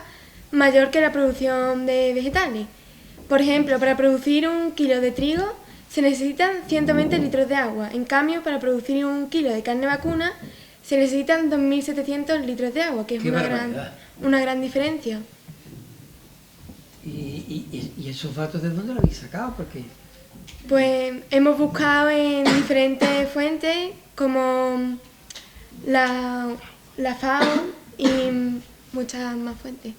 mayor que la producción de vegetales, Por ejemplo, para producir 1 kilo de trigo se necesitan 120 litros de agua. En cambio, para producir 1 kilo de carne vacuna se necesitan 2.700 litros de agua, que es una gran diferencia. ¿Y esos datos de dónde los habéis sacado? Porque Pues hemos buscado en diferentes fuentes como la FAO y muchas más fuentes.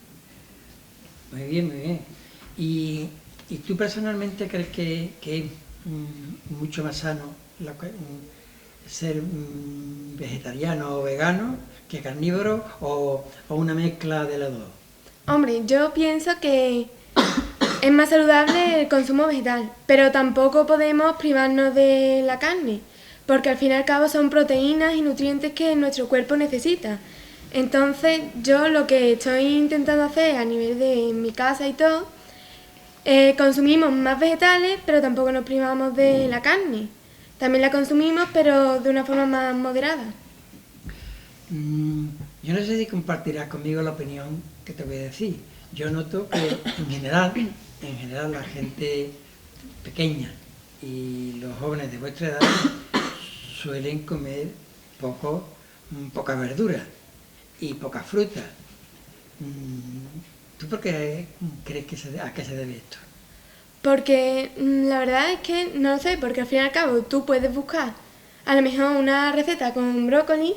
Muy bien, muy bien. ¿Y tú personalmente crees que es mucho más sano ser vegetariano o vegano que carnívoro o una mezcla de los dos? Hombre, yo pienso que es más saludable el consumo vegetal, pero tampoco podemos privarnos de la carne, porque al fin y al cabo son proteínas y nutrientes que nuestro cuerpo necesita. Entonces, yo lo que estoy intentando hacer a nivel de mi casa y todo, consumimos más vegetales, pero tampoco nos privamos de la carne. También la consumimos, pero de una forma más moderada. Yo no sé si compartirás conmigo la opinión que te voy a decir. Yo noto que en general la gente pequeña y los jóvenes de vuestra edad suelen comer poca verdura y poca fruta. ¿Tú por qué crees a qué se debe esto? Porque la verdad es que no lo sé, porque al fin y al cabo tú puedes buscar a lo mejor una receta con brócoli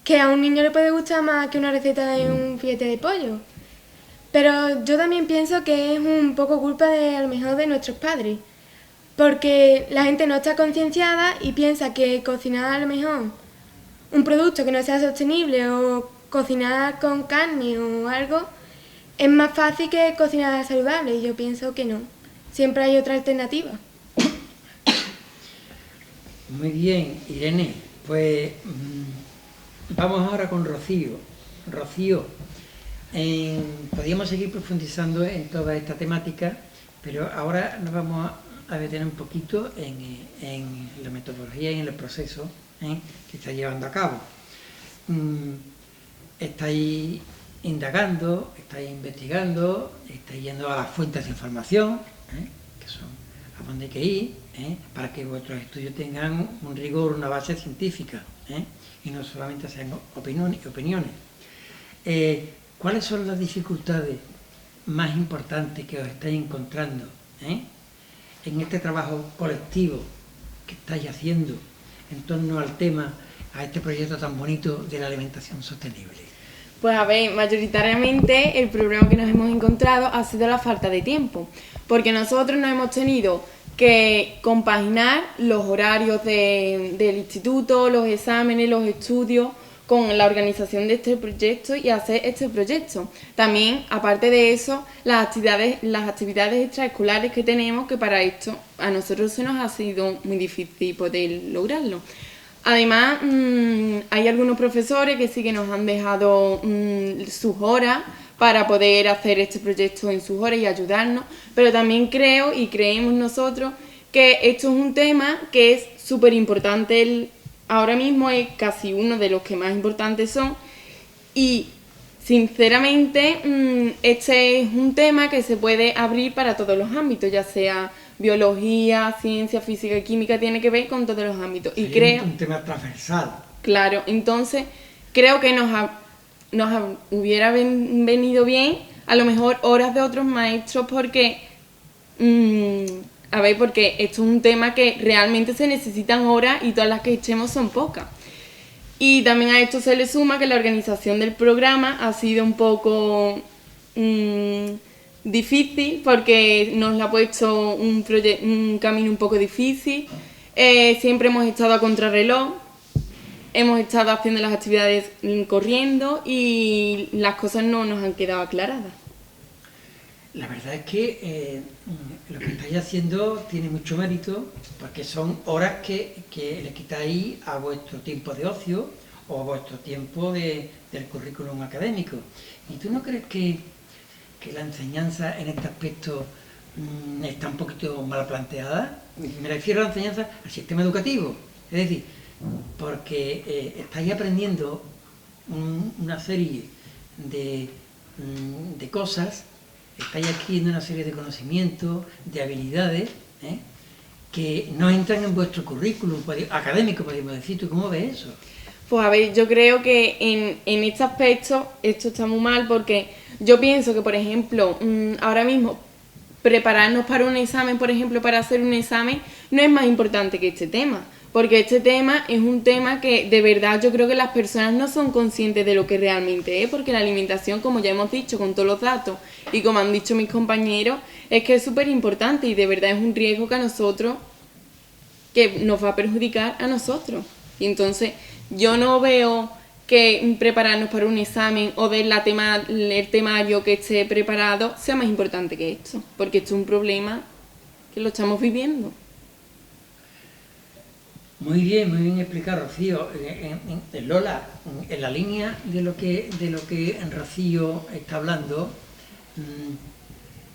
que a un niño le puede gustar más que una receta de un filete de pollo. Pero yo también pienso que es un poco culpa a lo mejor de nuestros padres, porque la gente no está concienciada y piensa que cocinar a lo mejor un producto que no sea sostenible o cocinar con carne o algo es más fácil que cocinar saludable, y yo pienso que no. Siempre hay otra alternativa. Muy bien, Irene. Pues vamos ahora con Rocío. Rocío, podríamos seguir profundizando en toda esta temática, pero ahora nos vamos a detener un poquito en la metodología y en el proceso que está llevando a cabo. Estáis indagando, estáis investigando, estáis yendo a las fuentes de información, que son a dónde hay que ir, para que vuestros estudios tengan un rigor, una base científica, y no solamente sean opiniones. ¿Cuáles son las dificultades más importantes que os estáis encontrando en este trabajo colectivo que estáis haciendo en torno al tema, a este proyecto tan bonito de la alimentación sostenible? Pues a ver, mayoritariamente el problema que nos hemos encontrado ha sido la falta de tiempo, porque nosotros nos hemos tenido que compaginar los horarios del instituto, los exámenes, los estudios, con la organización de este proyecto y hacer este proyecto. También, aparte de eso, las actividades extraescolares que tenemos, que para esto a nosotros se nos ha sido muy difícil poder lograrlo. Además, hay algunos profesores que sí que nos han dejado sus horas para poder hacer este proyecto en sus horas y ayudarnos, pero también creo y creemos nosotros que esto es un tema que es súper importante. Ahora mismo es casi uno de los que más importantes son, y sinceramente este es un tema que se puede abrir para todos los ámbitos, ya sea biología, ciencia, física y química, tiene que ver con todos los ámbitos. Y creo un tema transversal. Claro, entonces creo que nos hubiera venido bien a lo mejor horas de otros maestros, porque porque esto es un tema que realmente se necesitan horas y todas las que echemos son pocas. Y también a esto se le suma que la organización del programa ha sido un poco difícil, porque nos la ha puesto un camino un poco difícil. Siempre hemos estado a contrarreloj, hemos estado haciendo las actividades corriendo y las cosas no nos han quedado aclaradas. La verdad es que lo que estáis haciendo tiene mucho mérito, porque son horas que le quitáis a vuestro tiempo de ocio o a vuestro tiempo del currículum académico. ¿Y tú no crees que la enseñanza en este aspecto está un poquito mal planteada? Me refiero a la enseñanza al sistema educativo, es decir, porque estáis aprendiendo una serie de cosas estáis adquiriendo una serie de conocimientos, de habilidades, que no entran en vuestro currículum académico, podemos decir. ¿Tú cómo ves eso? Pues a ver, yo creo que en este aspecto esto está muy mal, porque yo pienso que, por ejemplo, ahora mismo prepararnos para un examen, por ejemplo, para hacer un examen, no es más importante que este tema, porque este tema es un tema que de verdad yo creo que las personas no son conscientes de lo que realmente es, porque la alimentación, como ya hemos dicho con todos los datos y como han dicho mis compañeros, es que es súper importante y de verdad es un riesgo que a nosotros, que nos va a perjudicar a nosotros. Y entonces yo no veo que prepararnos para un examen o ver el temario que esté preparado sea más importante que esto, porque esto es un problema que lo estamos viviendo. Muy bien explicado, Rocío. Lola, en la línea de lo que Rocío está hablando,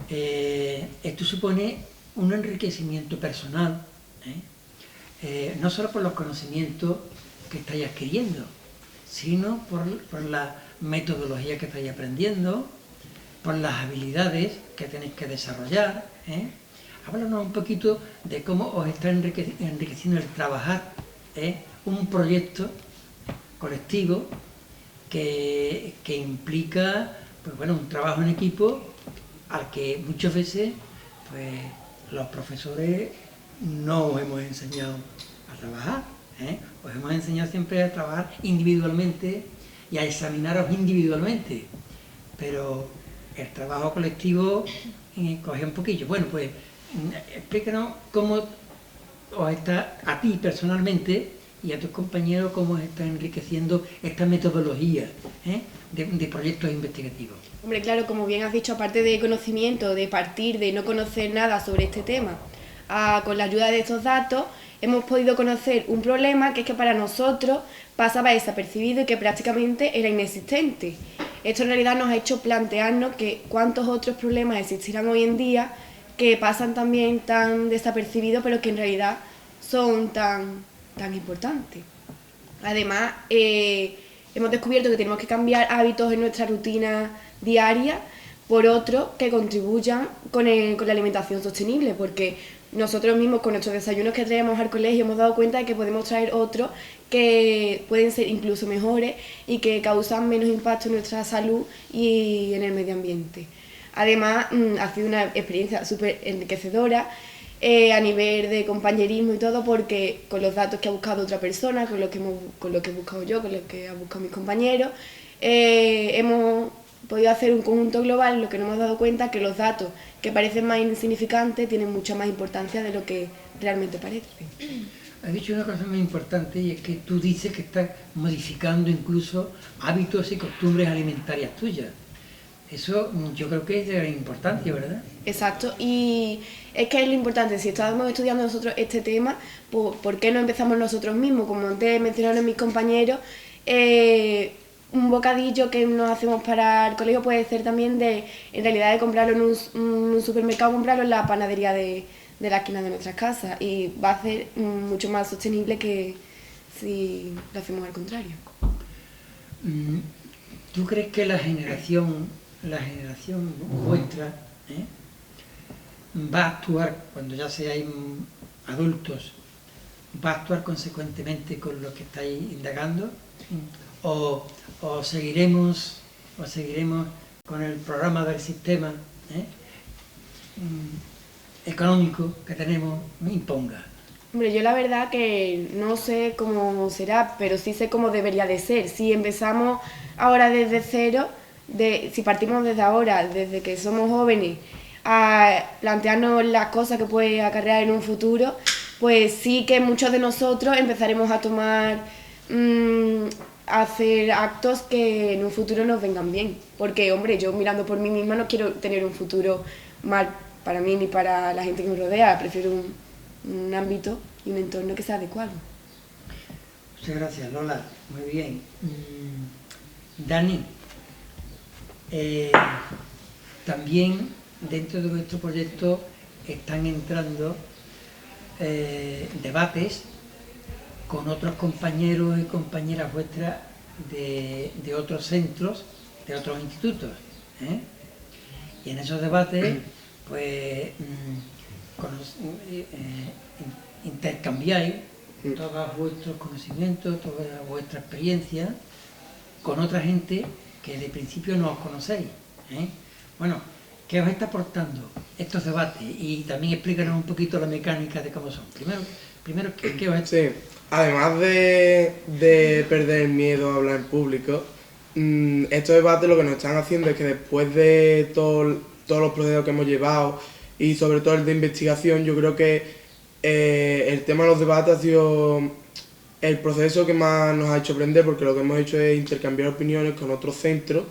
esto supone un enriquecimiento personal, no solo por los conocimientos que estáis adquiriendo, sino por la metodología que estáis aprendiendo, por las habilidades que tenéis que desarrollar. Háblanos un poquito de cómo os está enriqueciendo el trabajar un proyecto colectivo que implica, pues bueno, un trabajo en equipo al que muchas veces pues los profesores no os hemos enseñado a trabajar. Os hemos enseñado siempre a trabajar individualmente y a examinaros individualmente, pero el trabajo colectivo coge un poquillo. Bueno, pues explícanos cómo os está, a ti personalmente y a tus compañeros, cómo os está enriqueciendo esta metodología de proyectos investigativos. Hombre, claro, como bien has dicho, aparte de conocimiento, de partir de no conocer nada sobre este tema, con la ayuda de estos datos hemos podido conocer un problema que es que para nosotros pasaba desapercibido y que prácticamente era inexistente. Esto en realidad nos ha hecho plantearnos que cuántos otros problemas existirán hoy en día que pasan también tan desapercibidos, pero que en realidad son tan importantes. Además, hemos descubierto que tenemos que cambiar hábitos en nuestra rutina diaria por otros que contribuyan con la alimentación sostenible, porque nosotros mismos con nuestros desayunos que traemos al colegio hemos dado cuenta de que podemos traer otros que pueden ser incluso mejores y que causan menos impacto en nuestra salud y en el medio ambiente. Además, ha sido una experiencia súper enriquecedora a nivel de compañerismo y todo, porque con los datos que ha buscado otra persona, con lo que he buscado yo, con lo que han buscado mis compañeros, hemos podido hacer un conjunto global en lo que nos hemos dado cuenta que los datos que parecen más insignificantes tienen mucha más importancia de lo que realmente parece. Has dicho una cosa muy importante, y es que tú dices que estás modificando incluso hábitos y costumbres alimentarias tuyas. Eso yo creo que es de gran importancia, ¿verdad? Exacto, y es que es lo importante, si estábamos estudiando nosotros este tema, ¿por qué no empezamos nosotros mismos? Como antes mencionaron mis compañeros, un bocadillo que nos hacemos para el colegio puede ser también en realidad de comprarlo en un supermercado, comprarlo en la panadería de la esquina de nuestras casas, y va a ser mucho más sostenible que si lo hacemos al contrario. ¿Tú crees que la generación vuestra va a actuar, cuando ya seáis adultos, va a actuar consecuentemente con lo que estáis indagando? ¿O seguiremos con el programa del sistema económico que tenemos imponga? Hombre, yo la verdad que no sé cómo será, pero sí sé cómo debería de ser. Si empezamos ahora desde cero, si partimos desde ahora, desde que somos jóvenes, a plantearnos las cosas que puede acarrear en un futuro, pues sí que muchos de nosotros empezaremos a tomar, a hacer actos que en un futuro nos vengan bien. Porque, hombre, yo mirando por mí misma no quiero tener un futuro mal para mí ni para la gente que me rodea, prefiero un ámbito y un entorno que sea adecuado. Muchas gracias, Lola. Muy bien. Dani, también dentro de vuestro proyecto están entrando debates con otros compañeros y compañeras vuestras de otros centros, de otros institutos, Y en esos debates, pues, intercambiáis todos vuestros conocimientos, toda vuestra experiencia con otra gente que de principio no os conocéis, ¿eh? Bueno, ¿qué os está aportando estos debates? Y también explícanos un poquito la mecánica de cómo son. Primero ¿qué os está? Sí, además de perder el miedo a hablar en público, estos debates lo que nos están haciendo es que después de todos los procesos que hemos llevado y sobre todo el de investigación, yo creo que el tema de los debates ha sido el proceso que más nos ha hecho aprender, porque lo que hemos hecho es intercambiar opiniones con otros centros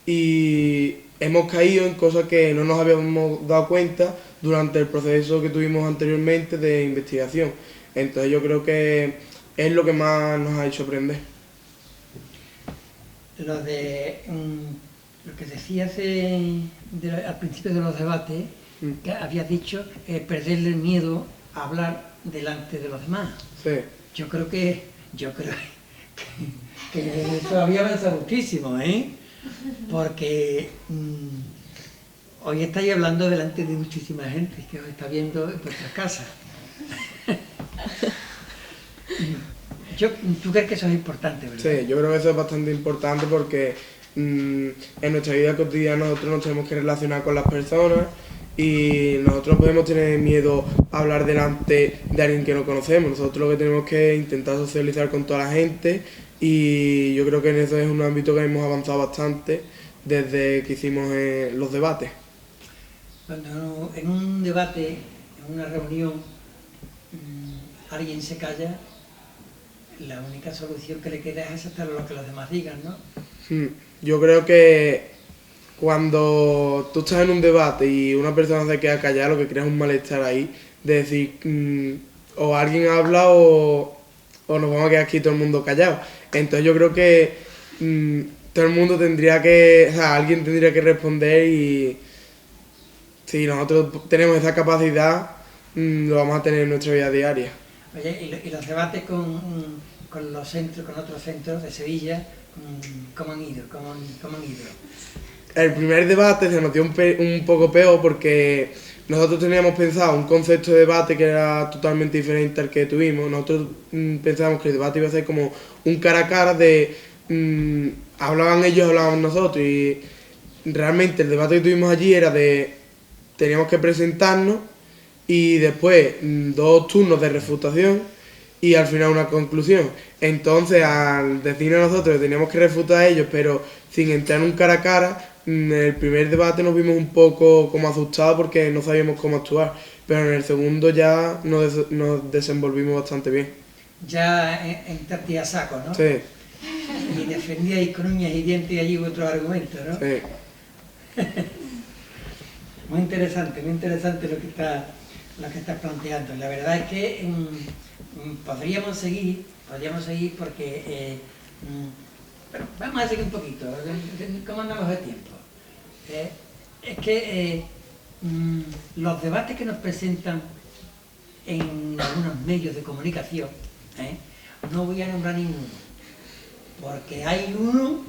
y hemos caído en cosas que no nos habíamos dado cuenta durante el proceso que tuvimos anteriormente de investigación. Entonces yo creo que es lo que más nos ha hecho aprender. Lo que decías al principio de los debates, que habías dicho, perderle el miedo a hablar delante de los demás. Sí. Yo creo que eso había avanzado muchísimo, ¿eh? Porque hoy estáis hablando delante de muchísima gente que os está viendo en vuestras casas. ¿Tú crees que eso es importante, verdad? Sí, yo creo que eso es bastante importante porque en nuestra vida cotidiana nosotros nos tenemos que relacionar con las personas y nosotros no podemos tener miedo a hablar delante de alguien que no conocemos. Nosotros lo que tenemos que intentar socializar con toda la gente y yo creo que en eso es un ámbito que hemos avanzado bastante desde que hicimos los debates. Cuando en un debate, en una reunión, alguien se calla, la única solución que le queda es aceptar lo que los demás digan, ¿no? Yo creo que cuando tú estás en un debate y una persona se queda callada, lo que crea es un malestar ahí, de decir, o alguien habla o nos vamos a quedar aquí todo el mundo callado. Entonces yo creo que todo el mundo tendría que, o sea, alguien tendría que responder y si nosotros tenemos esa capacidad, lo vamos a tener en nuestra vida diaria. Oye, y los debates con los centros, con otros centros de Sevilla, ¿cómo han ido? El primer debate se nos dio un poco peor porque nosotros teníamos pensado un concepto de debate que era totalmente diferente al que tuvimos. Nosotros pensábamos que el debate iba a ser como un cara a cara de hablaban ellos, hablábamos nosotros, y realmente el debate que tuvimos allí era teníamos que presentarnos y después 2 turnos de refutación y al final una conclusión. Entonces, al decirnos nosotros que teníamos que refutar a ellos, pero sin entrar en un cara a cara, en el primer debate nos vimos un poco como asustados porque no sabíamos cómo actuar, pero en el segundo ya nos desenvolvimos bastante bien. Ya entraste a saco, ¿no? Sí. Y defendíais con uñas y dientes allí vuestros argumentos, ¿no? Sí. Muy interesante lo que estás planteando. La verdad es que podríamos seguir porque pero vamos a seguir un poquito. ¿Cómo andamos de tiempo? Es que los debates que nos presentan en algunos medios de comunicación, no voy a nombrar ninguno, porque hay uno,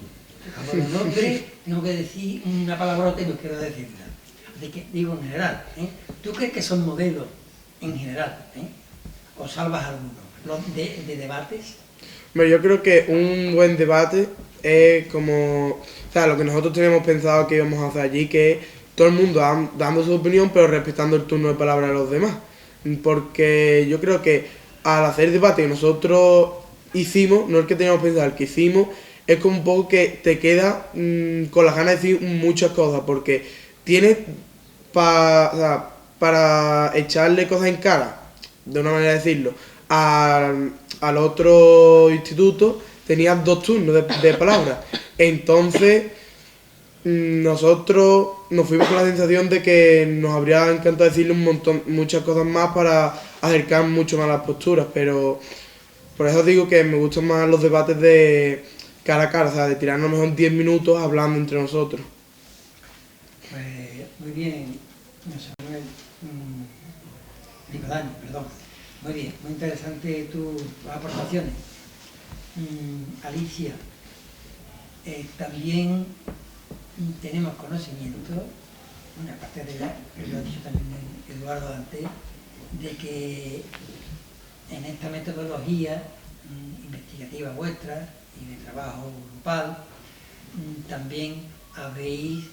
como los nombres, tengo que decir una palabrota y no quiero decirla. Así que digo en general, ¿tú crees que son modelos en general? ¿O salvas alguno? ¿Los de debates? Bueno, yo creo que un buen debate es como, o sea, lo que nosotros teníamos pensado que íbamos a hacer allí, que es todo el mundo dando su opinión, pero respetando el turno de palabra de los demás. Porque yo creo que al hacer debate que nosotros hicimos, no el que teníamos pensado, el que hicimos, es como un poco que te queda con las ganas de decir muchas cosas, porque tienes para echarle cosas en cara, de una manera de decirlo, al otro instituto tenías 2 turnos de palabras. Entonces nosotros nos fuimos con la sensación de que nos habría encantado decirle muchas cosas más para acercar mucho más las posturas, pero por eso digo que me gustan más los debates de cara a cara, o sea, de tirarnos a lo mejor 10 minutos hablando entre nosotros. Pues muy bien, José Manuel, Nicolás, perdón. Muy bien, muy interesante tus aportaciones. Alicia, también tenemos conocimiento bueno, aparte de ya, que lo ha dicho también Eduardo antes, de que en esta metodología investigativa vuestra y de trabajo grupal también habéis,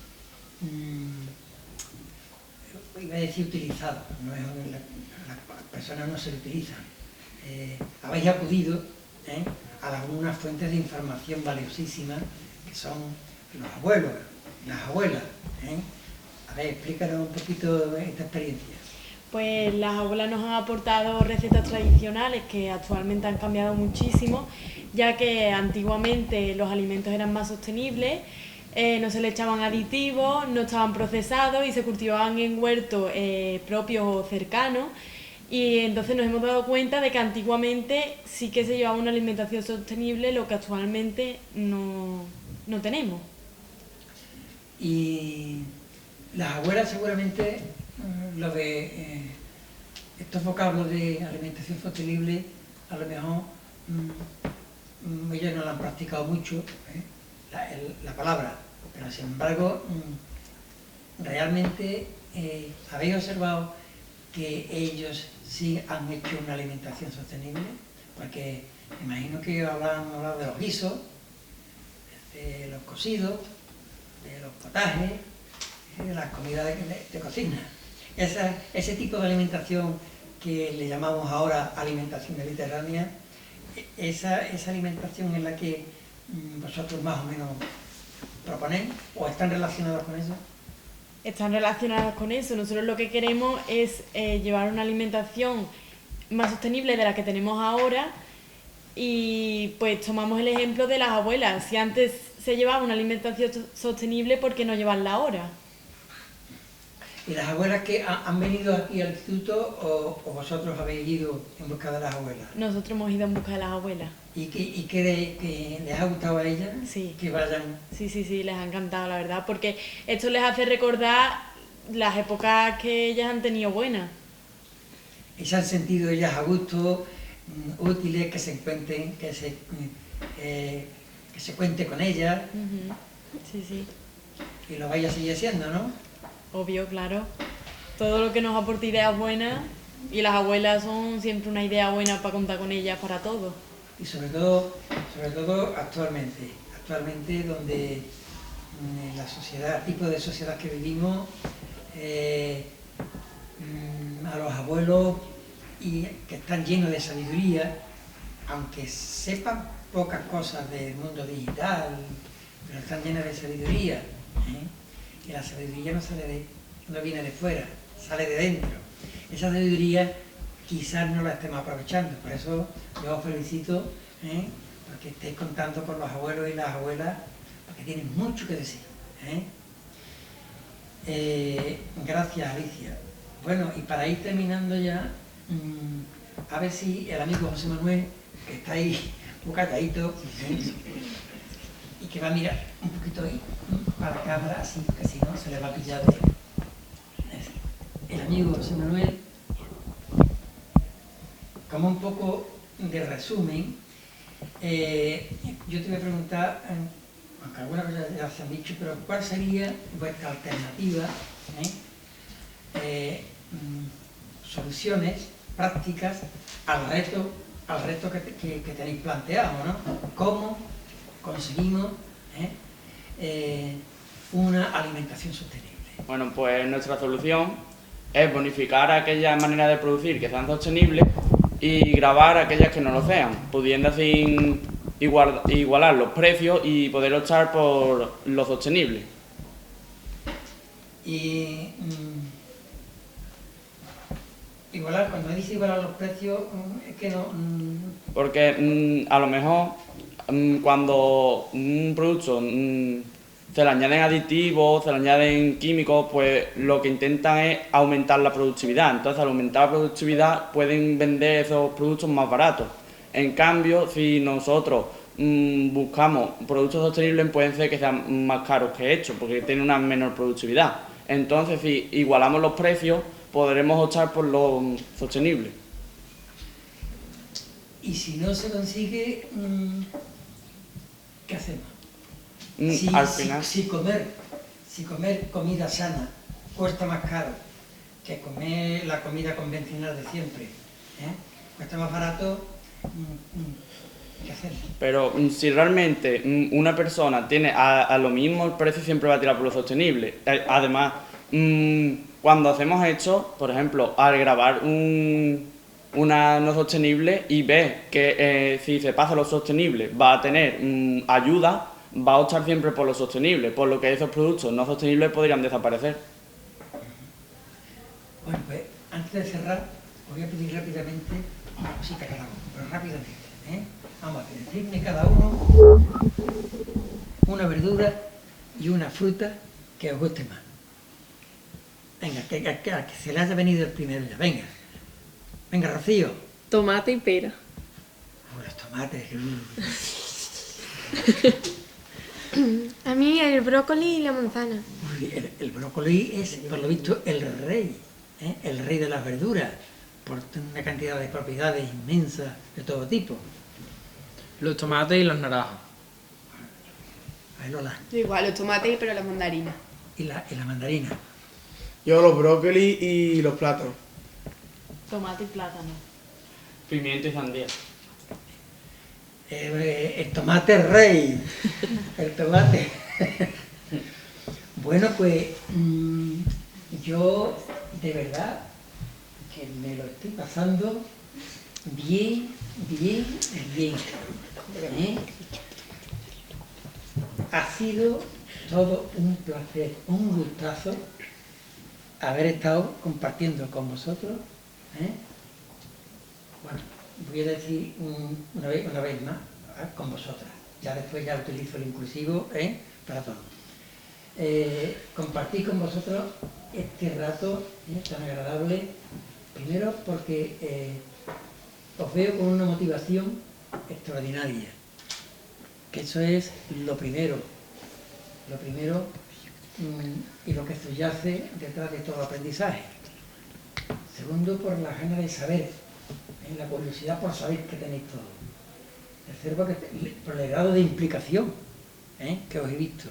iba a decir utilizado, no es las personas no se lo utilizan, habéis acudido a algunas fuentes de información valiosísimas que son los abuelos, las abuelas. A ver, explícanos un poquito esta experiencia. Pues las abuelas nos han aportado recetas tradicionales que actualmente han cambiado muchísimo, ya que antiguamente los alimentos eran más sostenibles, no se le echaban aditivos, no estaban procesados y se cultivaban en huertos propios o cercanos. Y entonces nos hemos dado cuenta de que antiguamente sí que se llevaba una alimentación sostenible, lo que actualmente no tenemos. Y las abuelas seguramente lo de estos vocablos de alimentación sostenible a lo mejor ellos no lo han practicado mucho, la palabra, pero sin embargo realmente habéis observado que ellos sí han hecho una alimentación sostenible, porque me imagino que habrán hablado de los guisos, de los cocidos, de los potajes, de las comidas de cocina. Ese tipo de alimentación que le llamamos ahora alimentación mediterránea, esa alimentación en la que vosotros más o menos proponéis, o están relacionados con eso. Están relacionadas con eso. Nosotros lo que queremos es llevar una alimentación más sostenible de la que tenemos ahora y pues tomamos el ejemplo de las abuelas. Si antes se llevaba una alimentación sostenible, ¿por qué no llevarla ahora? ¿Y las abuelas que han venido aquí al instituto o vosotros habéis ido en busca de las abuelas? Nosotros hemos ido en busca de las abuelas. ¿Y que les ha gustado a ellas? Sí. Que vayan. Sí, les ha encantado, la verdad, porque esto les hace recordar las épocas que ellas han tenido buenas. Y se han sentido ellas a gusto, útiles, que se encuentren, que se cuente con ellas. Sí. Y lo vaya a seguir haciendo, ¿no? Obvio, claro. Todo lo que nos aporte ideas buenas, y las abuelas son siempre una idea buena para contar con ellas para todo. Y sobre todo actualmente donde la sociedad, el tipo de sociedad que vivimos, a los abuelos y que están llenos de sabiduría, aunque sepan pocas cosas del mundo digital, pero están llenos de sabiduría. Y la sabiduría no viene de fuera, sale de dentro. Esa sabiduría quizás no la estemos aprovechando, por eso yo os felicito porque estéis contando con los abuelos y las abuelas, porque tienen mucho que decir. Gracias, Alicia. Bueno, y para ir terminando ya, a ver si el amigo José Manuel, que está ahí un calladito, y que va a mirar un poquito ahí para la cámara, así, que si no se le va a pillar el amigo José Manuel, como un poco de resumen. Yo te voy a preguntar, aunque algunas cosas ya se han dicho, pero ¿cuál sería vuestra alternativa? Soluciones prácticas al reto que tenéis planteado, ¿no? ¿Cómo conseguimos una alimentación sostenible? Bueno, pues nuestra solución es bonificar aquellas maneras de producir que sean sostenibles y grabar aquellas que no lo sean, pudiendo así igualar los precios y poder optar por lo sostenible. Y cuando dice igualar los precios, es que no... Porque a lo mejor cuando un producto se le añaden aditivos, se le añaden químicos, pues lo que intentan es aumentar la productividad. Entonces, al aumentar la productividad, pueden vender esos productos más baratos. En cambio, si nosotros buscamos productos sostenibles, pueden ser que sean más caros que estos, porque tienen una menor productividad. Entonces, si igualamos los precios, podremos optar por lo sostenible. Y si no se consigue, ¿qué hacemos? Al final. Si comer comida sana cuesta más caro que comer la comida convencional de siempre, cuesta más barato, ¿qué hacer? Pero si realmente una persona tiene a lo mismo el precio, siempre va a tirar por lo sostenible. Además, cuando hacemos esto, por ejemplo, al grabar una no sostenible y ve que si se pasa a lo sostenible va a tener ayuda, va a optar siempre por lo sostenible, por lo que esos productos no sostenibles podrían desaparecer. Bueno, pues antes de cerrar, os voy a pedir rápidamente una cosita cada uno, pero rápidamente, Vamos a decirme cada uno una verdura y una fruta que os guste más. Venga, que se le haya venido el primero ya, venga. Venga, Rocío. Tomate y pera. Los tomates. A mí el brócoli y la manzana. Uy, el brócoli es, por lo visto, el rey de las verduras, por una cantidad de propiedades inmensas de todo tipo. Los tomates y las naranjas. Ahí Lola. Igual, los tomates, pero las mandarinas. Y la mandarina. Yo los brócolis y los plátanos. Tomate y plátano. Pimiento y sandía. El tomate rey. El tomate. Bueno, pues yo de verdad que me lo estoy pasando bien. Ha sido todo un placer, un gustazo haber estado compartiendo con vosotros. Bueno, voy a decir una vez más, con vosotras. Ya después ya utilizo el inclusivo para todo. Compartir con vosotros este rato tan agradable, primero porque os veo con una motivación extraordinaria, que eso es lo primero y lo que subyace detrás de todo aprendizaje. Segundo, por las ganas de saber, la curiosidad por saber que tenéis todo. Tercero, por el grado de implicación que os he visto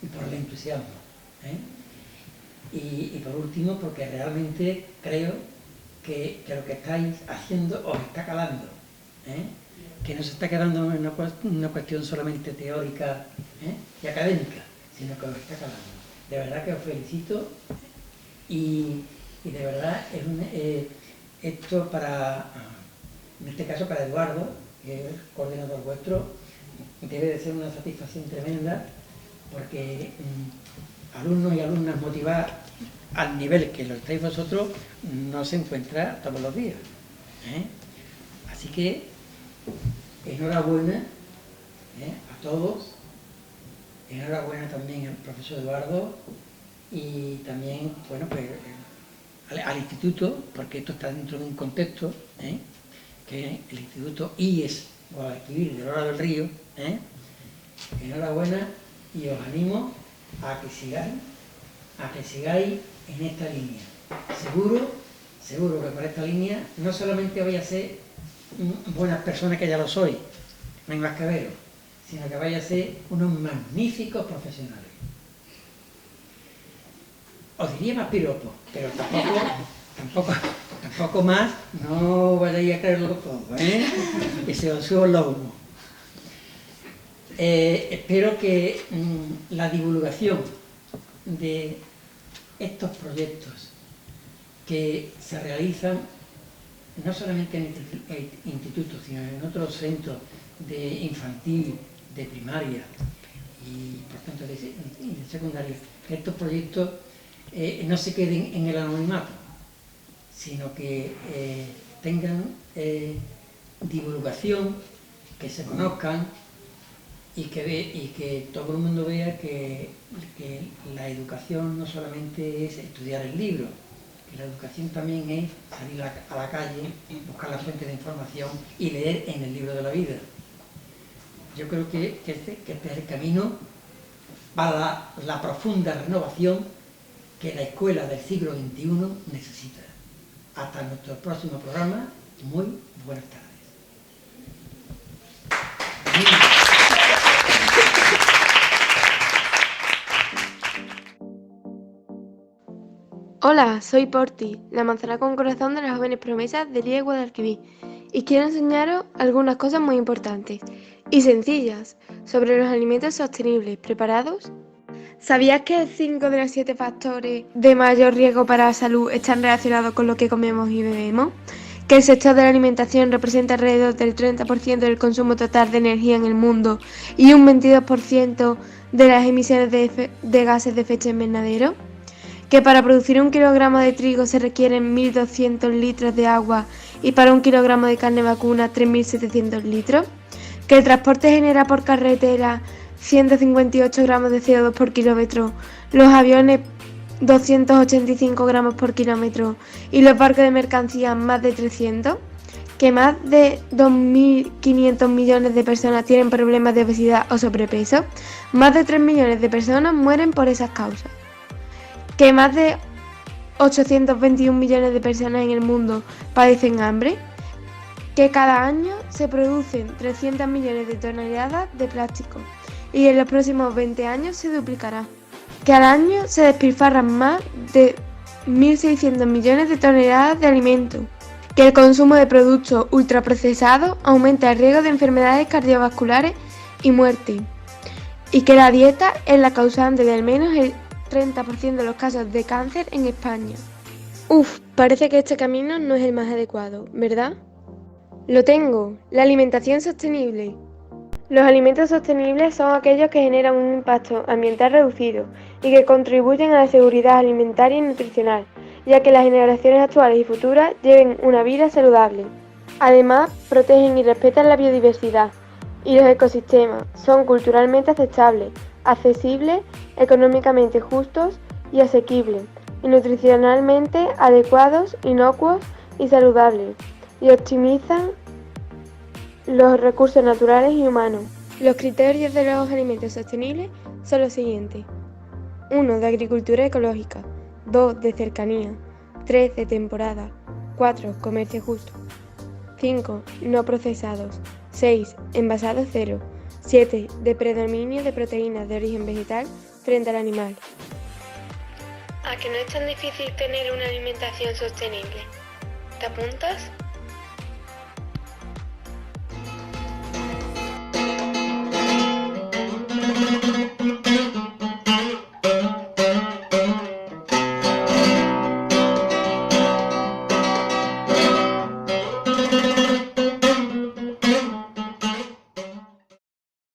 y por el entusiasmo. Y por último, porque realmente creo que lo que estáis haciendo os está calando, que no se está quedando en una cuestión solamente teórica y académica, sino que os está calando. De verdad que os felicito y de verdad esto en este caso para Eduardo, que es el coordinador vuestro, debe de ser una satisfacción tremenda, porque alumnos y alumnas motivadas al nivel que lo estáis vosotros no se encuentra todos los días. Así que enhorabuena a todos, enhorabuena también al profesor Eduardo y también, bueno, pues al instituto, porque esto está dentro de un contexto, que es el Instituto IES Guadalquivir de Lora del Río. Enhorabuena y os animo a que sigáis en esta línea. Seguro que por esta línea no solamente vais a ser buenas personas, que ya lo sois, no hay más que veros, sino que vais a ser unos magníficos profesionales. Os diría más piropos, pero tampoco más, no vayáis a creerlo todo, que se os suban los humos. Espero que la divulgación de estos proyectos que se realizan no solamente en el instituto, sino en otros centros de infantil, de primaria y por tanto de secundaria, que estos proyectos no se queden en el anonimato, sino que tengan divulgación, que se conozcan y que todo el mundo vea que la educación no solamente es estudiar el libro, que la educación también es salir a la calle, buscar las fuentes de información y leer en el libro de la vida. Yo creo que este es el camino para la profunda renovación que la escuela del siglo XXI necesita. Hasta nuestro próximo programa, muy buenas tardes. Hola, soy Porti, la manzana con corazón de las jóvenes promesas del IE Guadalquivir, y quiero enseñaros algunas cosas muy importantes y sencillas sobre los alimentos sostenibles. ¿Preparados? ¿Sabías que 5 de los 7 factores de mayor riesgo para la salud están relacionados con lo que comemos y bebemos? ¿Que el sector de la alimentación representa alrededor del 30% del consumo total de energía en el mundo y un 22% de las emisiones de gases de efecto invernadero? ¿Que para producir 1 kilogramo de trigo se requieren 1.200 litros de agua y para 1 kilogramo de carne vacuna 3.700 litros? ¿Que el transporte genera por carretera 158 gramos de CO2 por kilómetro, los aviones 285 gramos por kilómetro y los barcos de mercancías más de 300? ¿Que más de 2.500 millones de personas tienen problemas de obesidad o sobrepeso? Más de 3 millones de personas mueren por esas causas. ¿Que más de 821 millones de personas en el mundo padecen hambre? ¿Que cada año se producen 300 millones de toneladas de plástico y en los próximos 20 años se duplicará? ¿Que al año se despilfarran más de 1.600 millones de toneladas de alimentos? ¿Que el consumo de productos ultraprocesados aumenta el riesgo de enfermedades cardiovasculares y muerte? ¿Y que la dieta es la causante de al menos el 30% de los casos de cáncer en España? Parece que este camino no es el más adecuado, ¿verdad? Lo tengo, la alimentación sostenible. Los alimentos sostenibles son aquellos que generan un impacto ambiental reducido y que contribuyen a la seguridad alimentaria y nutricional, ya que las generaciones actuales y futuras lleven una vida saludable. Además, protegen y respetan la biodiversidad y los ecosistemas, son culturalmente aceptables, accesibles, económicamente justos y asequibles, y nutricionalmente adecuados, inocuos y saludables, y optimizan los recursos naturales y humanos. Los criterios de los alimentos sostenibles son los siguientes: 1. De agricultura ecológica. 2. De cercanía. 3. De temporada. 4. Comercio justo. 5. No procesados. 6. Envasados cero. 7. De predominio de proteínas de origen vegetal frente al animal. ¿A que no es tan difícil tener una alimentación sostenible? ¿Te apuntas?